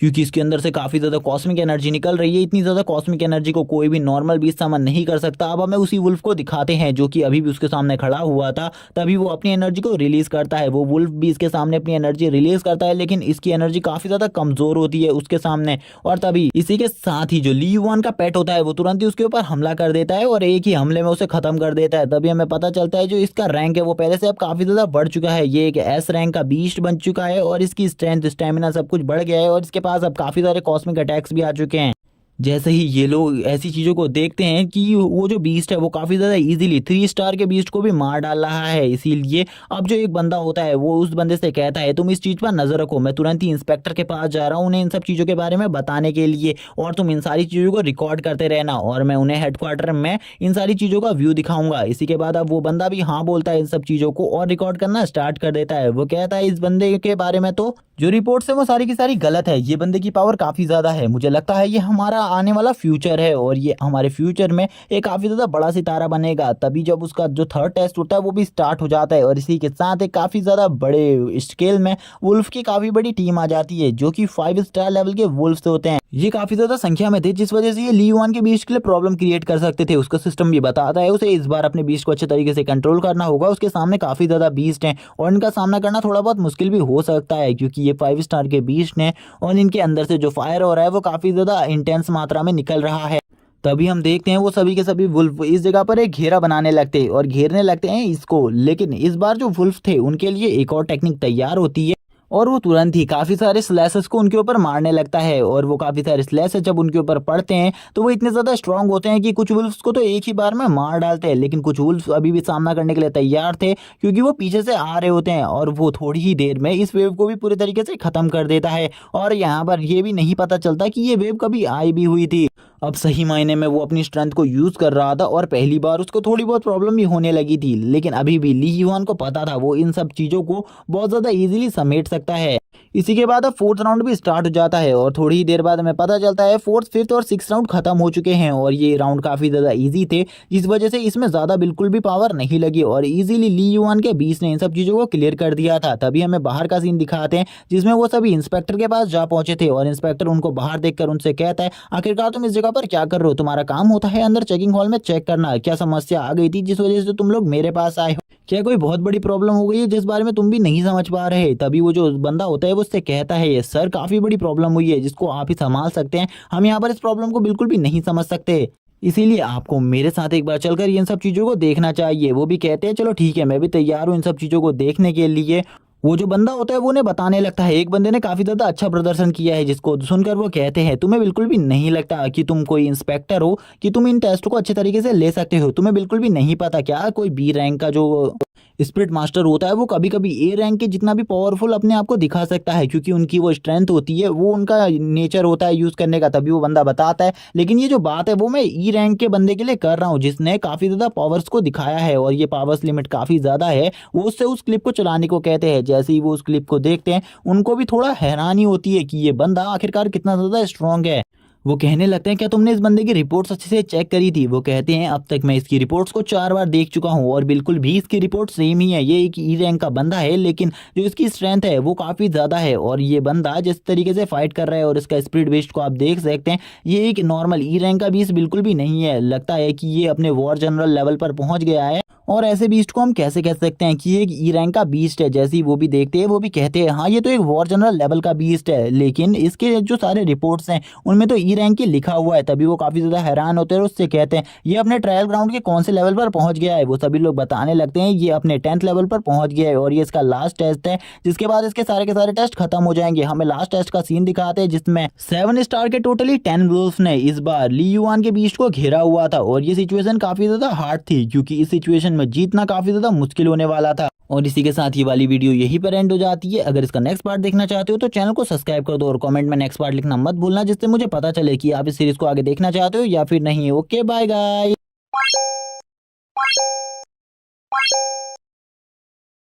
क्योंकि इसके अंदर से काफ़ी ज़्यादा कॉस्मिक एनर्जी निकल रही है। इतनी ज़्यादा कॉस्मिक एनर्जी को कोई भी नॉर्मल बीस्ट समन नहीं कर सकता। अब हमें उसी वुल्फ को दिखाते हैं जो कि अभी भी उसके सामने खड़ा हुआ था। तभी वो अपनी एनर्जी को रिलीज़ करता है। वो वुल्फ भी इसके सामने अपनी एनर्जी रिलीज़ करता है, लेकिन इसकी एनर्जी काफ़ी ज़्यादा कमज़ोर होती है उसके सामने। और तभी इसी के साथ ही जो ली युआन का पेट होता है वो तुरंत ही उसके ऊपर हमला कर देता है और एक ही हमले में उसे ख़त्म कर देता है। तभी हमें पता चलता है जो इसका रैंक है वो पहले से अब काफ़ी ज़्यादा बढ़ चुका है। ये एक एस रैंक का बीस्ट बन चुका है और इसकी स्ट्रेंथ स्टेमिना सब कुछ बढ़ गया है और इसके पास पास अब काफ़ी सारे कॉस्मिक अटैक्स भी आ चुके हैं। जैसे ही ये लोग ऐसी चीज़ों को देखते हैं कि वो जो बीस्ट है वो काफ़ी ज़्यादा इजीली 3 स्टार के बीस्ट को भी मार डाल रहा है, इसीलिए अब जो एक बंदा होता है वो उस बंदे से कहता है तुम इस चीज़ पर नज़र रखो, मैं तुरंत ही इंस्पेक्टर के पास जा रहा हूँ उन्हें इन सब चीज़ों के बारे में बताने के लिए, और तुम इन सारी चीज़ों को रिकॉर्ड करते रहना और मैं उन्हें हेडक्वार्टर में इन सारी चीज़ों का व्यू दिखाऊंगा। इसी के बाद अब वो बंदा भी हाँ बोलता है इन सब चीज़ों को और रिकॉर्ड करना स्टार्ट कर देता है। वो कहता है इस बंदे के बारे में तो जो रिपोर्ट्स है वो सारी की सारी गलत है, ये बंदे की पावर काफ़ी ज़्यादा है, मुझे लगता है ये हमारा आने वाला फ्यूचर है और ये हमारे फ्यूचर में एक काफ़ी ज़्यादा बड़ा सितारा बनेगा। तभी जब उसका जो थर्ड टेस्ट होता है वो भी स्टार्ट हो जाता है और इसी के साथ एक काफ़ी ज़्यादा बड़े स्केल में वुल्फ की काफ़ी बड़ी टीम आ जाती है जो कि 5 स्टार लेवल के वुल्फ्स होते हैं। ये काफ़ी ज़्यादा संख्या में थे जिस वजह से ये ली युआन के बीस्ट के लिए प्रॉब्लम क्रिएट कर सकते थे। उसका सिस्टम भी बताता है उसे इस बार अपने बीस्ट को अच्छे तरीके से कंट्रोल करना होगा, उसके सामने काफ़ी ज़्यादा बीस्ट हैं और इनका सामना करना थोड़ा बहुत मुश्किल भी हो सकता है क्योंकि ये 5 स्टार के बीस्ट हैं और इनके अंदर से जो फायर हो रहा है वो काफ़ी ज़्यादा इंटेंस मात्रा में निकल रहा है। तभी हम देखते हैं वो सभी के सभी वुल्फ इस जगह पर एक घेरा बनाने लगते हैं और घेरने लगते हैं इसको, लेकिन इस बार जो वुल्फ थे उनके लिए एक और टेक्निक तैयार होती है और वो तुरंत ही काफ़ी सारे स्लैशेस को उनके ऊपर मारने लगता है और वो काफ़ी सारे स्लैशेस जब उनके ऊपर पड़ते हैं तो वो इतने ज़्यादा स्ट्रांग होते हैं कि कुछ वुल्फ्स को तो एक ही बार में मार डालते हैं, लेकिन कुछ वुल्फ्स अभी भी सामना करने के लिए तैयार थे क्योंकि वो पीछे से आ रहे होते हैं और वो थोड़ी ही देर में इस वेव को भी पूरे तरीके से ख़त्म कर देता है और यहाँ पर ये भी नहीं पता चलता कि ये वेव कभी आई भी हुई थी। अब सही मायने में वो अपनी स्ट्रेंथ को यूज़ कर रहा था और पहली बार उसको थोड़ी बहुत प्रॉब्लम भी होने लगी थी, लेकिन अभी भी ली युआन को पता था वो इन सब चीज़ों को बहुत ज़्यादा इजीली समेट सकता है। इसी के बाद अब 4th राउंड भी स्टार्ट हो जाता है और थोड़ी ही देर बाद हमें पता चलता है 4th, 5th और 6th राउंड खत्म हो चुके हैं और ये राउंड काफ़ी ज़्यादा इजी थे जिस वजह से इसमें ज़्यादा बिल्कुल भी पावर नहीं लगी और इजीली ली युआन के बीच ने इन सब चीज़ों को क्लियर कर दिया था। तभी हमें बाहर का सीन दिखाते हैं जिसमें वो सभी इंस्पेक्टर के पास जा पहुंचे थे और इंस्पेक्टर उनको बाहर देखकर उनसे कहता है आखिरकार तुम इस जगह पर क्या कर रहे हो, तुम्हारा काम होता है अंदर चेकिंग हॉल में चेक करना, क्या समस्या आ गई थी जिस वजह से तुम लोग मेरे पास आए हो, क्या कोई बहुत बड़ी प्रॉब्लम हो गई है जिस बारे में तुम भी नहीं समझ पा रहे। तभी वो जो बंदा होता है वो उससे कहता है ये सर काफ़ी बड़ी प्रॉब्लम हुई है जिसको आप ही संभाल सकते हैं, हम यहाँ पर इस प्रॉब्लम को बिल्कुल भी नहीं समझ सकते, इसीलिए आपको मेरे साथ एक बार चलकर इन सब चीज़ों को देखना चाहिए। वो भी कहते हैं चलो ठीक है मैं भी तैयार हूँ इन सब चीज़ों को देखने के लिए। वो जो बंदा होता है वो उन्हें बताने लगता है एक बंदे ने काफ़ी ज़्यादा अच्छा प्रदर्शन किया है जिसको सुनकर वो कहते हैं तुम्हें बिल्कुल भी नहीं लगता कि तुम कोई इंस्पेक्टर हो कि तुम इन टेस्ट को अच्छे तरीके से ले सकते हो, तुम्हें बिल्कुल भी नहीं पता क्या कोई बी रैंक का जो स्पिरिट मास्टर होता है वो कभी कभी ए रैंक के जितना भी पावरफुल अपने आप को दिखा सकता है क्योंकि उनकी वो स्ट्रेंथ होती है, वो उनका नेचर होता है यूज़ करने का। तभी वो बंदा बताता है लेकिन ये जो बात है वो मैं ई रैंक के बंदे के लिए कर रहा हूँ जिसने काफ़ी ज़्यादा पावर्स को दिखाया है और ये पावर्स लिमिट काफ़ी ज़्यादा है। वो उससे उस क्लिप को चलाने को कहते हैं। जैसे ही वो उस क्लिप को देखते हैं उनको भी थोड़ा हैरानी होती है कि ये बंदा आखिरकार कितना ज़्यादा स्ट्रॉन्ग है। वो कहने लगते हैं क्या तुमने इस बंदे की रिपोर्ट्स अच्छे से चेक करी थी। वो कहते हैं अब तक मैं इसकी रिपोर्ट्स को 4 बार देख चुका हूँ और बिल्कुल भी इसकी रिपोर्ट सेम ही है, ये एक ई रैंक का बंदा है लेकिन जो इसकी स्ट्रेंथ है वो काफ़ी ज़्यादा है और ये बंदा जिस तरीके से फाइट कर रहा है और इसका स्पीड बेस्ट को आप देख सकते हैं ये एक नॉर्मल ई रैंक का बीस्ट बिल्कुल भी नहीं है। लगता है कि ये अपने वॉर जनरल लेवल पर पहुँच गया है और ऐसे बीस्ट को हम कैसे कह सकते हैं कि ये एक ई रैंक का बीस्ट है। जैसे ही वो भी देखते हैं वो भी कहते हैं हाँ ये तो एक वॉर जनरल लेवल का बीस्ट है लेकिन इसके जो सारे रिपोर्ट्स हैं उनमें तो ई रैंक ही लिखा हुआ है। तभी वो काफ़ी ज़्यादा हैरान होते हैं और उससे कहते हैं ये अपने ट्रायल ग्राउंड के कौन से लेवल पर पहुंच गया है। वो सभी लोग बताने लगते हैं ये अपने 10th लेवल पर पहुंच गया है और ये इसका लास्ट टेस्ट है जिसके बाद इसके सारे के सारे टेस्ट खत्म हो जाएंगे। हमें लास्ट टेस्ट का सीन दिखाते हैं जिसमें 7 स्टार के टोटली 10 वुल्फ्स ने इस बार ली युआन के बीस्ट को घेरा हुआ था और ये सिचुएशन काफ़ी ज़्यादा हार्ड थी क्योंकि इस सिचुएशन में जीतना काफ़ी ज़्यादा मुश्किल होने वाला था। और इसी के साथ ये वाली वीडियो यहीं पर एंड हो जाती है। अगर इसका नेक्स्ट पार्ट देखना चाहते हो तो चैनल को सब्सक्राइब कर दो और कमेंट में नेक्स्ट पार्ट लिखना मत भूलना जिससे मुझे पता चले कि आप इस सीरीज को आगे देखना चाहते हो या फिर नहीं। Okay bye guys.